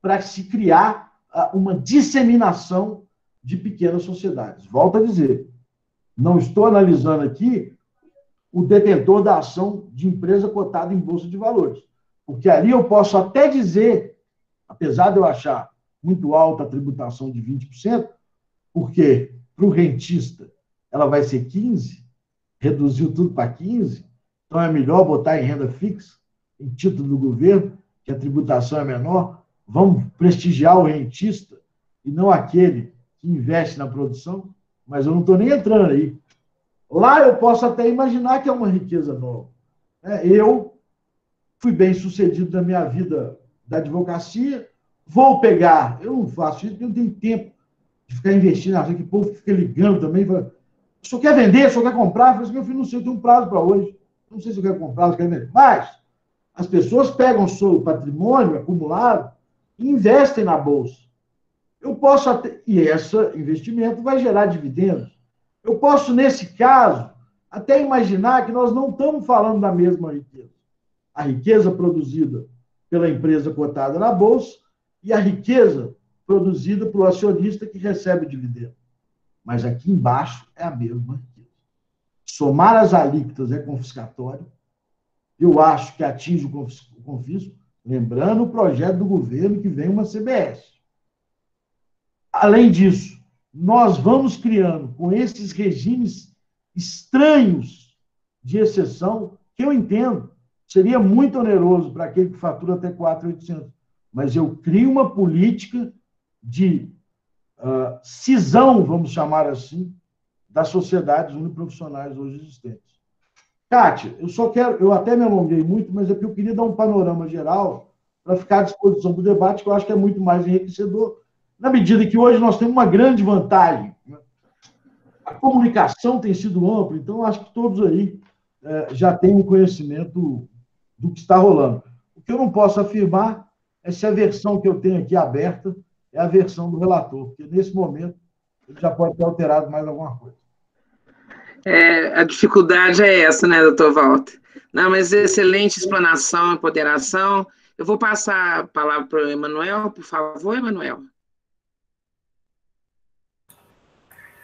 para se criar uma disseminação de pequenas sociedades. Volto a dizer, não estou analisando aqui o detentor da ação de empresa cotada em bolsa de valores, porque ali eu posso até dizer, apesar de eu achar muito alta a tributação de 20%, porque para o rentista ela vai ser 15%, reduziu tudo para 15%, então é melhor botar em renda fixa, em título do governo, que a tributação é menor. Vamos prestigiar o rentista e não aquele que investe na produção, mas eu não estou nem entrando aí. Lá eu posso até imaginar que é uma riqueza nova. Eu fui bem sucedido na minha vida da advocacia, vou pegar, eu não faço isso porque eu não tenho tempo de ficar investindo, assim, que o povo fica ligando também, fala, o senhor quer vender, o senhor quer comprar? Eu falei assim, meu filho, não sei, eu tenho um prazo para hoje, não sei se eu quero comprar, se eu quero vender. Mas as pessoas pegam o seu patrimônio acumulado e investem na bolsa. Eu posso até, e esse investimento vai gerar dividendos. Eu posso, nesse caso, até imaginar que nós não estamos falando da mesma riqueza. A riqueza produzida pela empresa cotada na bolsa e a riqueza produzida pelo acionista que recebe o dividendo. Mas aqui embaixo é a mesma riqueza. Somar as alíquotas é confiscatório. Eu acho que atinge o confisco, lembrando o projeto do governo que vem uma CBS. Além disso, nós vamos criando com esses regimes estranhos de exceção, que eu entendo, seria muito oneroso para aquele que fatura até 4.800, mas eu crio uma política de cisão, vamos chamar assim, das sociedades uniprofissionais hoje existentes. Kátia, eu até me alonguei muito, mas é porque eu queria dar um panorama geral para ficar à disposição do debate, que eu acho que é muito mais enriquecedor, na medida que hoje nós temos uma grande vantagem. Né? A comunicação tem sido ampla, então acho que todos aí já têm um conhecimento do que está rolando. O que eu não posso afirmar é se a versão que eu tenho aqui aberta é a versão do relator, porque nesse momento ele já pode ter alterado mais alguma coisa. A dificuldade é essa, né, doutor Walter? Não, mas excelente explanação e ponderação. Eu vou passar a palavra para o Emanuel, por favor, Emanuel.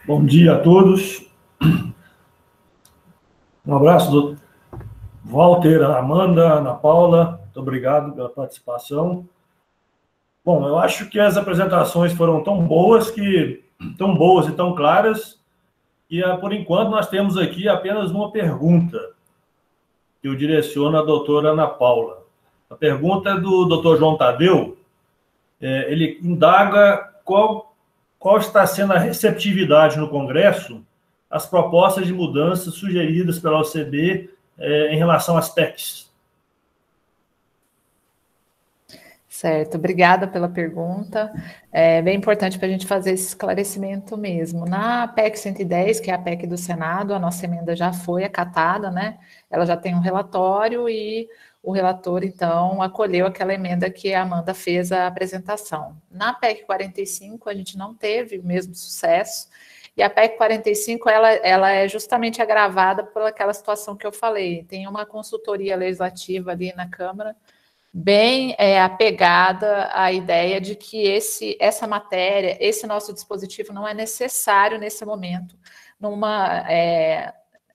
Bom dia a todos. Um abraço, doutor Walter, Amanda, Ana Paula, muito obrigado pela participação. Bom, eu acho que as apresentações foram tão boas e tão claras, que, por enquanto, nós temos aqui apenas uma pergunta que eu direciono à doutora Ana Paula. A pergunta é do doutor João Tadeu. Ele indaga qual está sendo a receptividade no Congresso às propostas de mudanças sugeridas pela OCB em relação às PECs. Certo, obrigada pela pergunta. É bem importante para a gente fazer esse esclarecimento mesmo. Na PEC 110, que é a PEC do Senado, a nossa emenda já foi acatada, né? Ela já tem um relatório e o relator, então, acolheu aquela emenda que a Amanda fez a apresentação. Na PEC 45, a gente não teve o mesmo sucesso, e a PEC 45, ela é justamente agravada por aquela situação que eu falei. Tem uma consultoria legislativa ali na Câmara, bem apegada à ideia de que essa matéria, esse nosso dispositivo não é necessário nesse momento,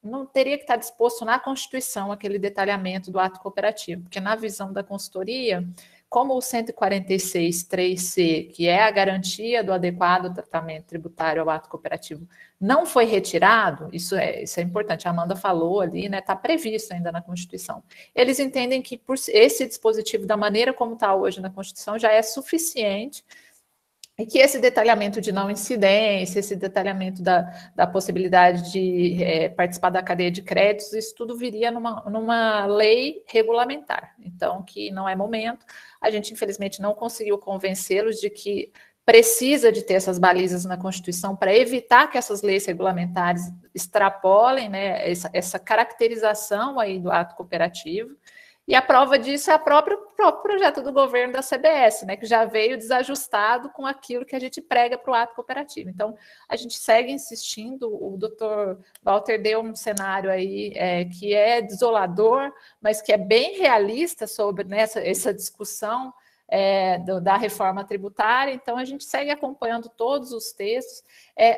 não teria que estar disposto na Constituição aquele detalhamento do ato cooperativo, porque na visão da consultoria, como o 146.3c, que é a garantia do adequado tratamento tributário ao ato cooperativo, não foi retirado, isso é importante, a Amanda falou ali, né, está previsto ainda na Constituição. Eles entendem que por esse dispositivo, da maneira como está hoje na Constituição, já é suficiente, e que esse detalhamento de não incidência, esse detalhamento da possibilidade de participar da cadeia de créditos, isso tudo viria numa lei regulamentar. Então, que não é momento. A gente, infelizmente, não conseguiu convencê-los de que precisa de ter essas balizas na Constituição para evitar que essas leis regulamentares extrapolem, né, essa caracterização aí do ato cooperativo. E a prova disso é o próprio projeto do governo da CBS, né, que já veio desajustado com aquilo que a gente prega para o ato cooperativo. Então, a gente segue insistindo, o doutor Walter deu um cenário aí que é desolador, mas que é bem realista sobre essa discussão da reforma tributária. Então, a gente segue acompanhando todos os textos.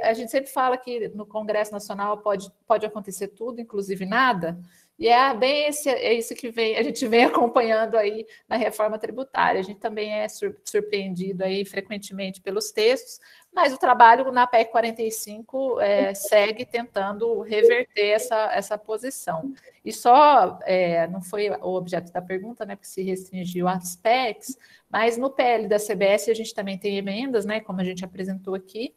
A gente sempre fala que no Congresso Nacional pode acontecer tudo, inclusive nada. E é bem isso que a gente vem acompanhando aí na reforma tributária. A gente também é surpreendido aí frequentemente pelos textos, mas o trabalho na PEC 45 segue tentando reverter essa posição. E só, não foi o objeto da pergunta, né, porque se restringiu às PECs, mas no PL da CBS a gente também tem emendas, né, como a gente apresentou aqui,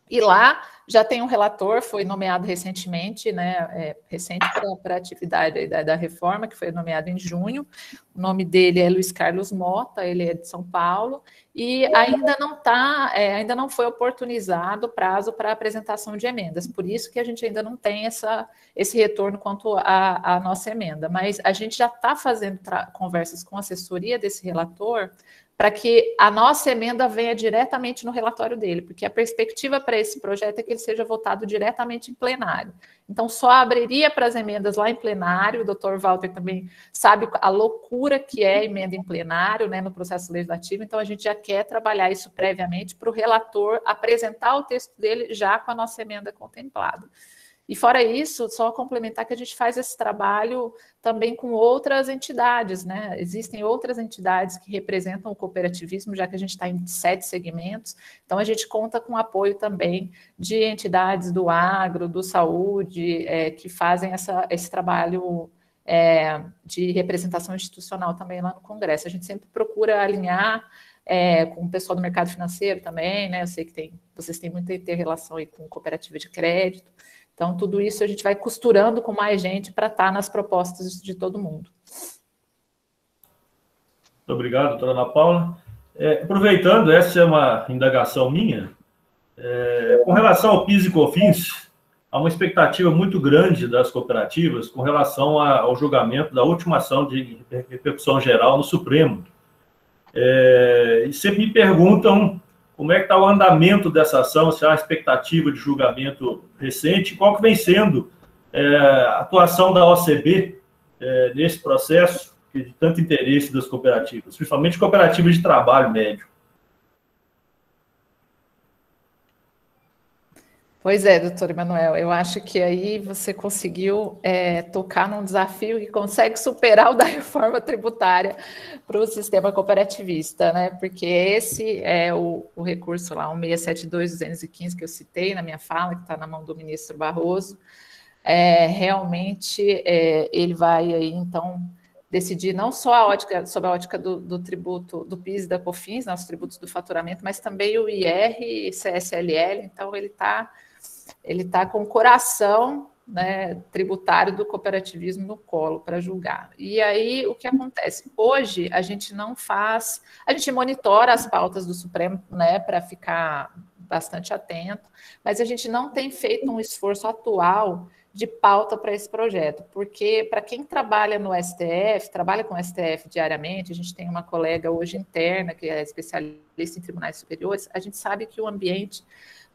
e lá já tem um relator, foi nomeado recentemente, né, recente para a atividade da reforma, que foi nomeado em junho. O nome dele é Luiz Carlos Mota, ele é de São Paulo, e ainda não foi oportunizado o prazo para apresentação de emendas, por isso que a gente ainda não tem esse retorno quanto à nossa emenda. Mas a gente já está fazendo conversas com a assessoria desse relator, para que a nossa emenda venha diretamente no relatório dele, porque a perspectiva para esse projeto é que ele seja votado diretamente em plenário. Então, só abriria para as emendas lá em plenário, o doutor Walter também sabe a loucura que é emenda em plenário, né, no processo legislativo, então a gente já quer trabalhar isso previamente para o relator apresentar o texto dele já com a nossa emenda contemplada. E fora isso, só complementar que a gente faz esse trabalho também com outras entidades, né? Existem outras entidades que representam o cooperativismo, já que a gente está em 7 segmentos, então a gente conta com apoio também de entidades do agro, do saúde, que fazem esse trabalho de representação institucional também lá no Congresso. A gente sempre procura alinhar com o pessoal do mercado financeiro também, né? Eu sei que vocês têm muita inter-relação aí com cooperativa de crédito. Então, tudo isso a gente vai costurando com mais gente para estar nas propostas de todo mundo. Muito obrigado, doutora Ana Paula. Aproveitando, essa é uma indagação minha, com relação ao PIS e COFINS, há uma expectativa muito grande das cooperativas com relação ao julgamento da última ação de repercussão geral no Supremo. E sempre me perguntam como é que está o andamento dessa ação, se há uma expectativa de julgamento recente, qual que vem sendo a atuação da OCB nesse processo de tanto interesse das cooperativas, principalmente cooperativas de trabalho médio. Pois é, doutor Emanuel, eu acho que aí você conseguiu tocar num desafio que consegue superar o da reforma tributária para o sistema cooperativista, né? Porque esse é o recurso lá, 1672215, que eu citei na minha fala, que está na mão do ministro Barroso. Realmente ele vai aí, então, decidir não só sobre a ótica do tributo do PIS e da COFINS, nossos tributos do faturamento, mas também o IR e CSLL, então ele está com o coração, né, tributário do cooperativismo no colo para julgar. E aí, o que acontece? Hoje, a gente monitora as pautas do Supremo, né, para ficar bastante atento, mas a gente não tem feito um esforço atual de pauta para esse projeto, porque para quem trabalha no STF, trabalha com o STF diariamente, a gente tem uma colega hoje interna, que é especialista em tribunais superiores, a gente sabe que o ambiente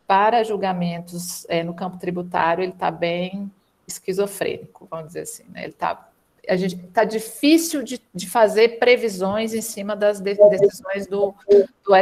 para julgamentos no campo tributário, ele está bem esquizofrênico, vamos dizer assim, né? Está difícil de fazer previsões em cima das decisões do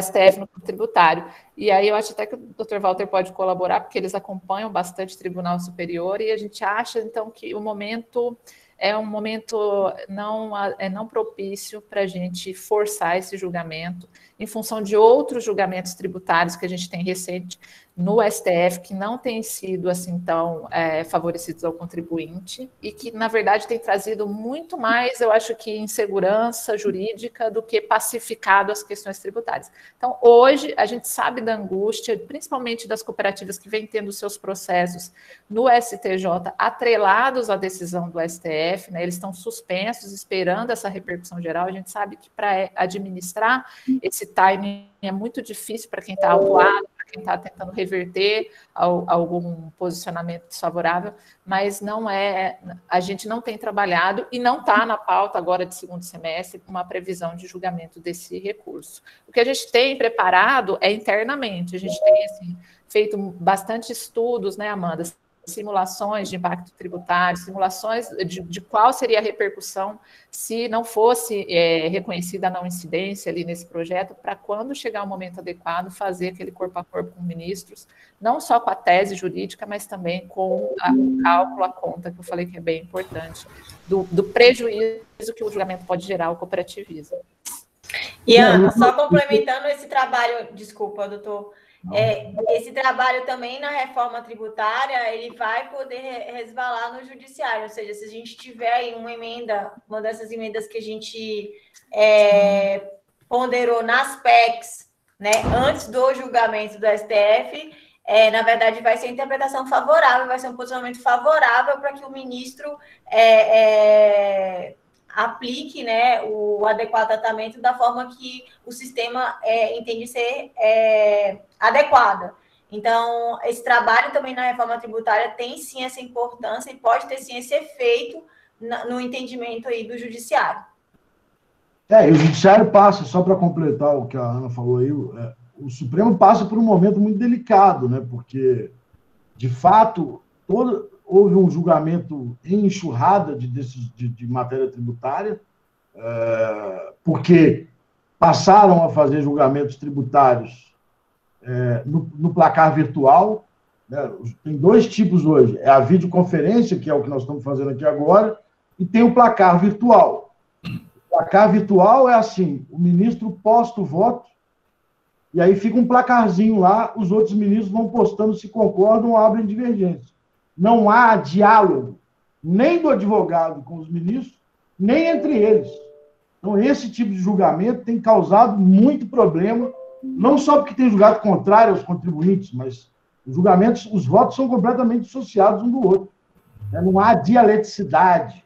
STF no campo tributário. E aí eu acho até que o Dr. Walter pode colaborar, porque eles acompanham bastante o Tribunal Superior, e a gente acha, então, que o momento é um momento não propício para a gente forçar esse julgamento em função de outros julgamentos tributários que a gente tem recente no STF, que não têm sido assim tão favorecidos ao contribuinte e que, na verdade, tem trazido muito mais, eu acho que, insegurança jurídica do que pacificado as questões tributárias. Então, hoje, a gente sabe da angústia, principalmente das cooperativas que vêm tendo seus processos no STJ atrelados à decisão do STF, né? Eles estão suspensos, esperando essa repercussão geral. A gente sabe que para administrar esse timing é muito difícil para quem está autuado, para quem está tentando reverter algum posicionamento desfavorável, mas a gente não tem trabalhado e não está na pauta agora de segundo semestre uma previsão de julgamento desse recurso. O que a gente tem preparado é internamente, a gente tem assim, feito bastante estudos, né, Amanda? Simulações de impacto tributário, simulações de qual seria a repercussão se não fosse reconhecida a não incidência ali nesse projeto, para quando chegar o momento adequado, fazer aquele corpo a corpo com ministros, não só com a tese jurídica, mas também com o cálculo, a conta, que eu falei que é bem importante, do prejuízo que o julgamento pode gerar ao cooperativismo. E, Ana, só complementando esse trabalho, desculpa, doutor, esse trabalho também na reforma tributária, ele vai poder resvalar no judiciário, ou seja, se a gente tiver aí uma dessas emendas que a gente ponderou nas PECs, né, antes do julgamento do STF, na verdade vai ser a interpretação favorável, vai ser um posicionamento favorável para que o ministro aplique, né, o adequado tratamento da forma que o sistema entende ser adequada. Então, esse trabalho também na reforma tributária tem sim essa importância e pode ter sim esse efeito no entendimento aí do judiciário. E o judiciário passa, só para completar o que a Ana falou aí, o Supremo passa por um momento muito delicado, né, porque, de fato, houve um julgamento em enxurrada de matéria tributária, porque passaram a fazer julgamentos tributários no placar virtual, né? Tem dois tipos hoje, a videoconferência, que é o que nós estamos fazendo aqui agora, e tem o placar virtual. O placar virtual é assim, o ministro posta o voto, e aí fica um placarzinho lá, os outros ministros vão postando se concordam ou abrem divergência. Não há diálogo, nem do advogado com os ministros, nem entre eles. Então, esse tipo de julgamento tem causado muito problema, não só porque tem julgado contrário aos contribuintes, mas os votos são completamente dissociados um do outro. Não há dialeticidade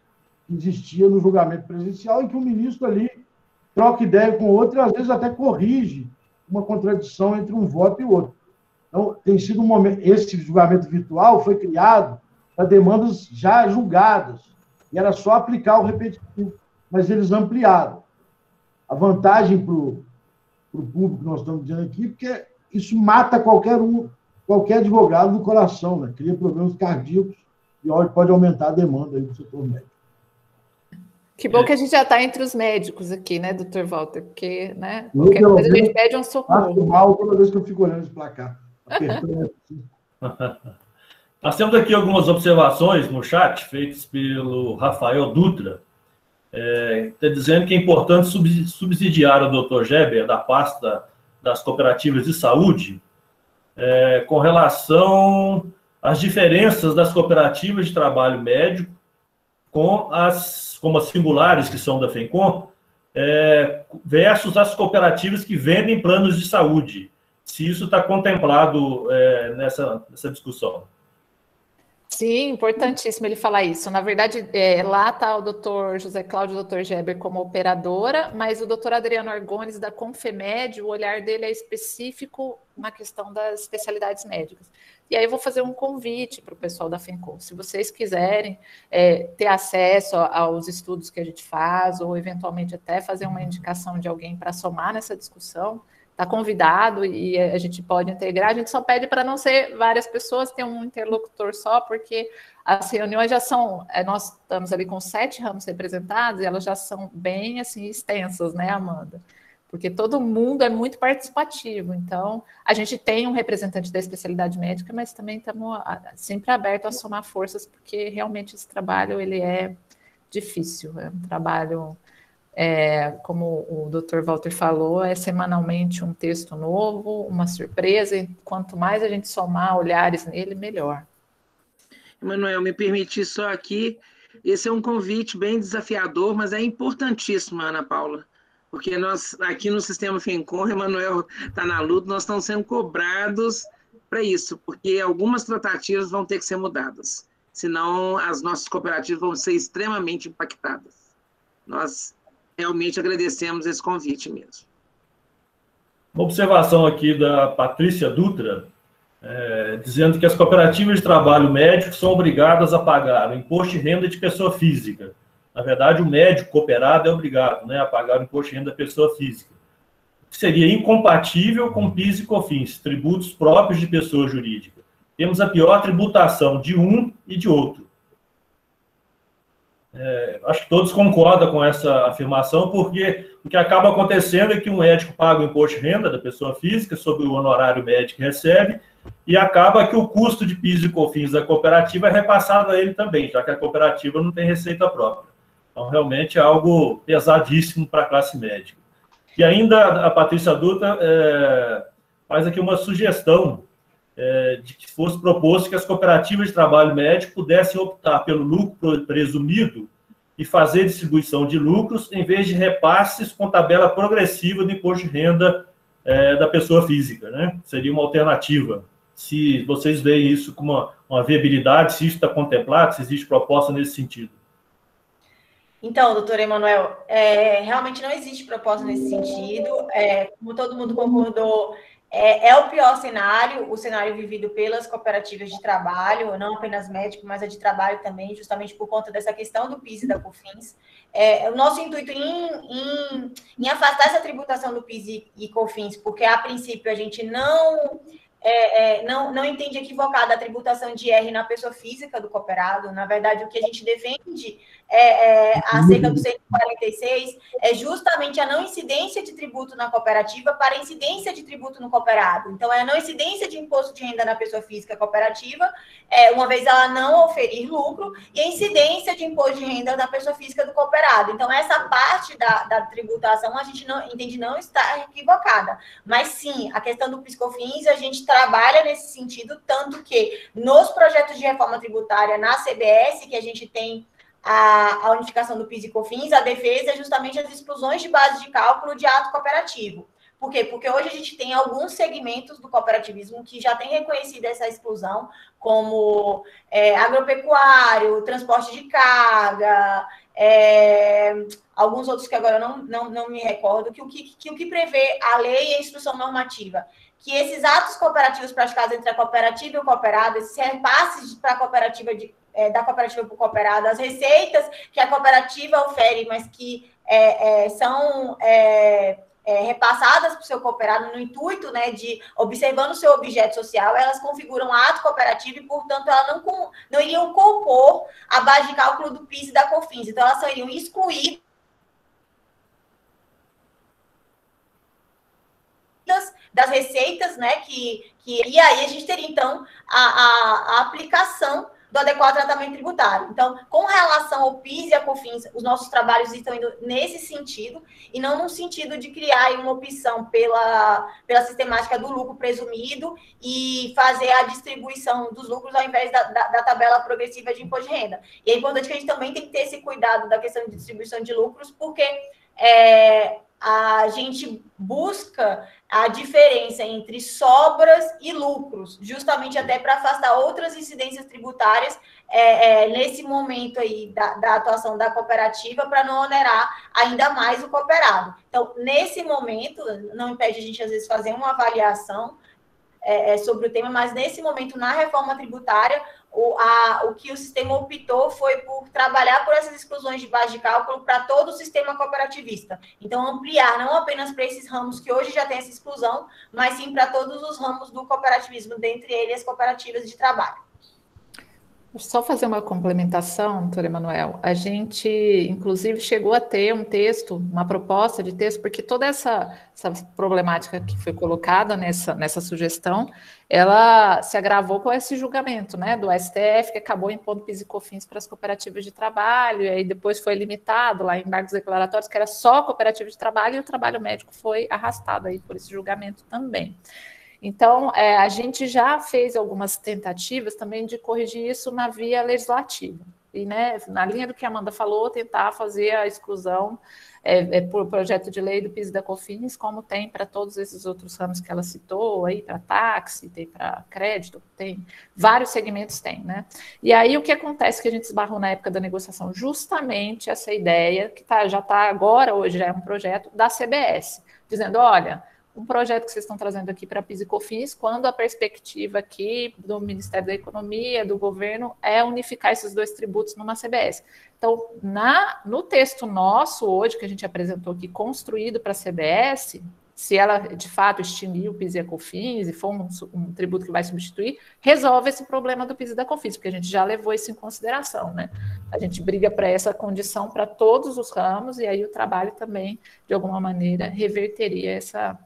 que existia no julgamento presencial, em que o ministro ali troca ideia com o outro e, às vezes, até corrige uma contradição entre um voto e o outro. Então, tem sido um momento. Esse julgamento virtual foi criado para demandas já julgadas, e era só aplicar o repetitivo, mas eles ampliaram. A vantagem para o público que nós estamos dizendo aqui, porque isso mata qualquer advogado do coração, né? Cria problemas cardíacos e pode aumentar a demanda aí do setor médico. Que bom que a gente já está entre os médicos aqui, né, doutor Walter? Porque, né, qualquer coisa a gente pede um socorro. Faço mal toda vez que eu fico olhando esse placar. Nós temos aqui algumas observações no chat, feitas pelo Rafael Dutra. Está dizendo que é importante subsidiar o Dr. Geber, da pasta das cooperativas de saúde, com relação às diferenças das cooperativas de trabalho médico como as singulares, que são da FENCOM, versus as cooperativas que vendem planos de saúde. Se isso está contemplado nessa discussão. Sim, importantíssimo ele falar isso. Na verdade, lá está o doutor José Cláudio e o doutor Geber como operadora, mas o doutor Adriano Argones, da Confemed, o olhar dele é específico na questão das especialidades médicas. E aí eu vou fazer um convite para o pessoal da FENCOM. Se vocês quiserem ter acesso aos estudos que a gente faz, ou eventualmente até fazer uma indicação de alguém para somar nessa discussão, está convidado e a gente pode integrar. A gente só pede para não ser várias pessoas, ter um interlocutor só, porque as reuniões já são... nós estamos ali com 7 ramos representados e elas já são bem assim, extensas, né, Amanda? Porque todo mundo é muito participativo. Então, a gente tem um representante da especialidade médica, mas também estamos sempre abertos a somar forças, porque realmente esse trabalho ele é difícil. É um trabalho, como o Dr. Walter falou, é semanalmente um texto novo, uma surpresa, e quanto mais a gente somar olhares nele, melhor. Emanuel, me permitir só aqui, esse é um convite bem desafiador, mas é importantíssimo, Ana Paula. Porque nós, aqui no Sistema FENCOM, o Emanuel está na luta, nós estamos sendo cobrados para isso, porque algumas tratativas vão ter que ser mudadas, senão as nossas cooperativas vão ser extremamente impactadas. Nós realmente agradecemos esse convite mesmo. Uma observação aqui da Patrícia Dutra, dizendo que as cooperativas de trabalho médico são obrigadas a pagar o imposto de renda de pessoa física. Na verdade, o médico cooperado é obrigado, né, a pagar o imposto de renda da pessoa física. Seria incompatível com PIS e COFINS, tributos próprios de pessoa jurídica. Temos a pior tributação de um e de outro. Acho que todos concordam com essa afirmação, porque o que acaba acontecendo é que o médico paga o imposto de renda da pessoa física sobre o honorário médico que recebe, e acaba que o custo de PIS e COFINS da cooperativa é repassado a ele também, já que a cooperativa não tem receita própria. Então, realmente é algo pesadíssimo para a classe médica. E ainda a Patrícia Dutra faz aqui uma sugestão de que fosse proposto que as cooperativas de trabalho médico pudessem optar pelo lucro presumido e fazer distribuição de lucros em vez de repasses com tabela progressiva do imposto de renda da pessoa física, né? Seria uma alternativa. Se vocês veem isso como uma viabilidade, se isso está contemplado, se existe proposta nesse sentido. Então, doutor Emanuel, realmente não existe proposta nesse sentido. Como todo mundo concordou, é o pior cenário, o cenário vivido pelas cooperativas de trabalho, não apenas médico, mas a de trabalho também, justamente por conta dessa questão do PIS e da COFINS. O nosso intuito em afastar essa tributação do PIS e COFINS, porque a princípio a gente não entende equivocada a tributação de IR na pessoa física do cooperado. Na verdade, o que a gente defende acerca do 146 é justamente a não incidência de tributo na cooperativa para incidência de tributo no cooperado. Então, é a não incidência de imposto de renda na pessoa física cooperativa, uma vez ela não oferir lucro, e a incidência de imposto de renda da pessoa física do cooperado. Então, essa parte da tributação a gente não entende não está equivocada. Mas, sim, a questão do PIS/COFINS, a gente trabalha nesse sentido, tanto que nos projetos de reforma tributária na CBS, que a gente tem a unificação do PIS e COFINS, a defesa é justamente as exclusões de base de cálculo de ato cooperativo. Por quê? Porque hoje a gente tem alguns segmentos do cooperativismo que já têm reconhecido essa exclusão, como agropecuário, transporte de carga, alguns outros que agora não me recordo, que o que prevê a lei e a instrução normativa, que esses atos cooperativos praticados entre a cooperativa e o cooperado, esses repasses para a cooperativa da cooperativa para o cooperado, as receitas que a cooperativa ofere, mas que são repassadas para o seu cooperado no intuito, né, de observando o seu objeto social, elas configuram ato cooperativo e, portanto, elas não iriam compor a base de cálculo do PIS e da COFINS. Então, elas seriam excluídas das receitas, né? E aí a gente teria, então, a aplicação do adequado tratamento tributário. Então, com relação ao PIS e a COFINS, os nossos trabalhos estão indo nesse sentido, e não no sentido de criar uma opção pela sistemática do lucro presumido e fazer a distribuição dos lucros ao invés da tabela progressiva de imposto de renda. E é importante que a gente também tem que ter esse cuidado da questão de distribuição de lucros, porque a gente busca a diferença entre sobras e lucros, justamente até para afastar outras incidências tributárias nesse momento aí da atuação da cooperativa, para não onerar ainda mais o cooperado. Então, nesse momento, não impede a gente, às vezes, fazer uma avaliação sobre o tema, mas nesse momento, na reforma tributária, o que o sistema optou foi por trabalhar por essas exclusões de base de cálculo para todo o sistema cooperativista. Então, ampliar não apenas para esses ramos que hoje já tem essa exclusão, mas sim para todos os ramos do cooperativismo, dentre eles as cooperativas de trabalho. Só fazer uma complementação, doutor Emanuel. A gente, inclusive, chegou a ter um texto, uma proposta de texto, porque toda essa problemática que foi colocada nessa sugestão, ela se agravou com esse julgamento, né, do STF, que acabou impondo PIS e COFINS para as cooperativas de trabalho, e aí depois foi limitado lá em embargos declaratórios, que era só cooperativa de trabalho, e o trabalho médico foi arrastado aí por esse julgamento também. Então, a gente já fez algumas tentativas também de corrigir isso na via legislativa. E, né, na linha do que a Amanda falou, tentar fazer a exclusão por projeto de lei do PIS e da COFINS, como tem para todos esses outros ramos que ela citou, aí para táxi, tem para crédito, tem vários segmentos, né? E aí o que acontece que a gente esbarrou na época da negociação? Justamente essa ideia, que já está agora, hoje já é um projeto da CBS, dizendo, olha, um projeto que vocês estão trazendo aqui para PIS e COFINS, quando a perspectiva aqui do Ministério da Economia, do governo, é unificar esses dois tributos numa CBS. Então, no texto nosso hoje, que a gente apresentou aqui, construído para a CBS, se ela, de fato, extinguir o PIS e a COFINS e for um tributo que vai substituir, resolve esse problema do PIS e da COFINS, porque a gente já levou isso em consideração, né? A gente briga para essa condição para todos os ramos, e aí o trabalho também, de alguma maneira, reverteria essa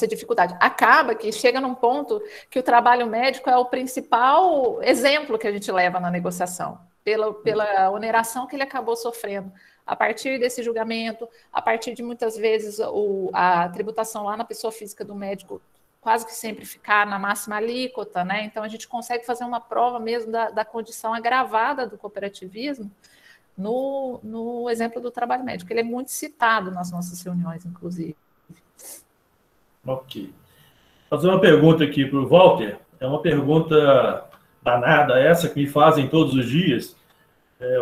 dificuldade. Acaba que chega num ponto que o trabalho médico é o principal exemplo que a gente leva na negociação, pela oneração que ele acabou sofrendo a partir desse julgamento, a partir de muitas vezes a tributação lá na pessoa física do médico quase que sempre ficar na máxima alíquota, né? Então a gente consegue fazer uma prova mesmo da condição agravada do cooperativismo no exemplo do trabalho médico. Ele é muito citado nas nossas reuniões, inclusive. Ok. Vou fazer uma pergunta aqui para o Walter. É uma pergunta danada essa que me fazem todos os dias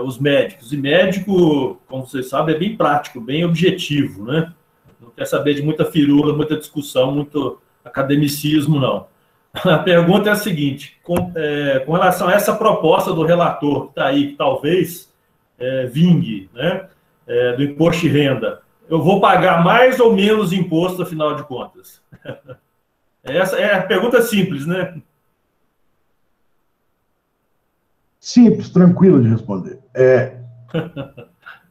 os médicos. E médico, como vocês sabem, é bem prático, bem objetivo, né? Não quer saber de muita firula, muita discussão, muito academicismo, não. A pergunta é a seguinte, com relação a essa proposta do relator que está aí, que talvez vingue, né, do imposto de renda, eu vou pagar mais ou menos imposto, afinal de contas? Essa é a pergunta simples, né? Simples, tranquilo de responder.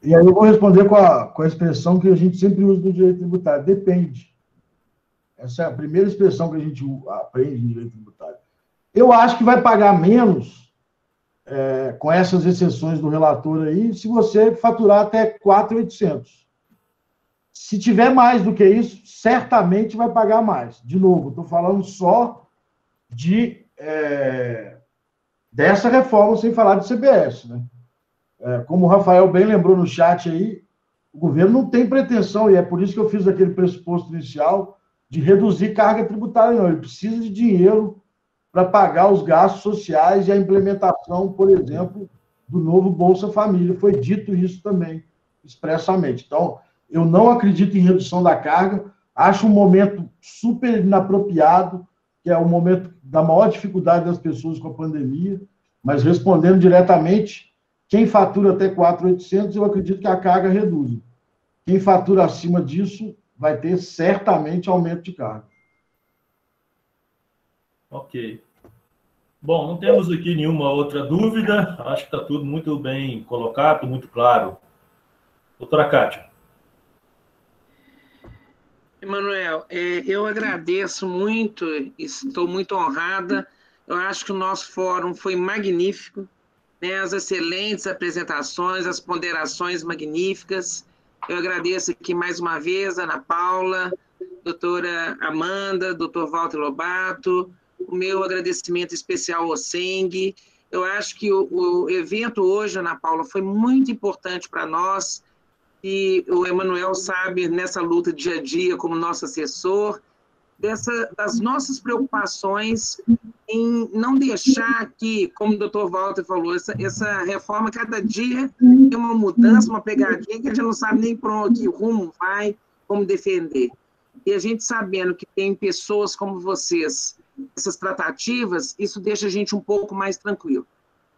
E aí eu vou responder com a expressão que a gente sempre usa no direito tributário, depende. Essa é a primeira expressão que a gente aprende em direito tributário. Eu acho que vai pagar menos, com essas exceções do relator aí, se você faturar até 4.800. Se tiver mais do que isso, certamente vai pagar mais. De novo, estou falando só dessa reforma, sem falar de CBS, né? Como o Rafael bem lembrou no chat aí, o governo não tem pretensão, e é por isso que eu fiz aquele pressuposto inicial, de reduzir carga tributária, não. Ele precisa de dinheiro para pagar os gastos sociais e a implementação, por exemplo, do novo Bolsa Família. Foi dito isso também, expressamente. Então, eu não acredito em redução da carga, acho um momento super inapropriado, que é o momento da maior dificuldade das pessoas com a pandemia, mas respondendo diretamente, quem fatura até 4.800, eu acredito que a carga reduz. Quem fatura acima disso vai ter certamente aumento de carga. Ok. Bom, não temos aqui nenhuma outra dúvida, acho que está tudo muito bem colocado, muito claro. Doutora Kátia. Emanuel, eu agradeço muito, estou muito honrada. Eu acho que o nosso fórum foi magnífico, né? As excelentes apresentações, as ponderações magníficas. Eu agradeço aqui mais uma vez a Ana Paula, doutora Amanda, doutor Walter Lobato, o meu agradecimento especial ao Seng. Eu acho que o evento hoje, Ana Paula, foi muito importante para nós, e o Emanuel sabe, nessa luta dia a dia como nosso assessor, das nossas preocupações em não deixar que, como o doutor Walter falou, essa reforma, cada dia tem uma mudança, uma pegadinha que a gente não sabe nem para que rumo vai, como defender. E a gente sabendo que tem pessoas como vocês, essas tratativas, isso deixa a gente um pouco mais tranquilo.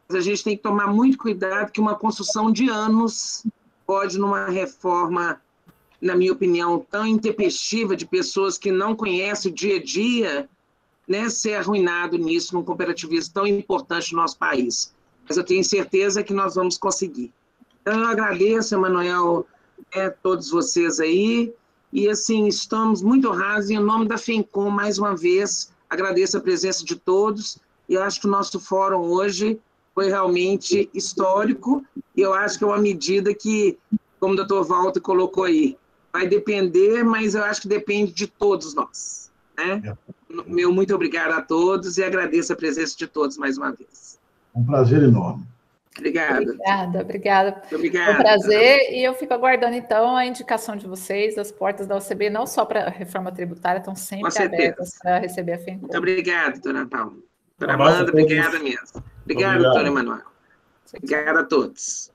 Mas a gente tem que tomar muito cuidado, que uma construção de anos pode, numa reforma, na minha opinião, tão intempestiva, de pessoas que não conhecem o dia a dia, né, ser arruinado nisso, num cooperativismo tão importante no nosso país. Mas eu tenho certeza que nós vamos conseguir. Então, eu agradeço, Emanuel, todos vocês aí, e assim, estamos muito honrados, em nome da FENCOM, mais uma vez, agradeço a presença de todos, e acho que o nosso fórum hoje foi realmente histórico, e eu acho que é uma medida que, como o doutor Walter colocou aí, vai depender, mas eu acho que depende de todos nós, né? Meu muito obrigado a todos, e agradeço a presença de todos mais uma vez. Um prazer enorme. Obrigada. Obrigada. Obrigada. Foi um prazer, e eu fico aguardando, então, a indicação de vocês. As portas da OCB, não só para a reforma tributária, estão sempre abertas para receber a FENCOM. Muito obrigado, doutora Paula. Doutora Amanda, obrigada mesmo. Obrigado, doutora Emanuel. Obrigado a todos.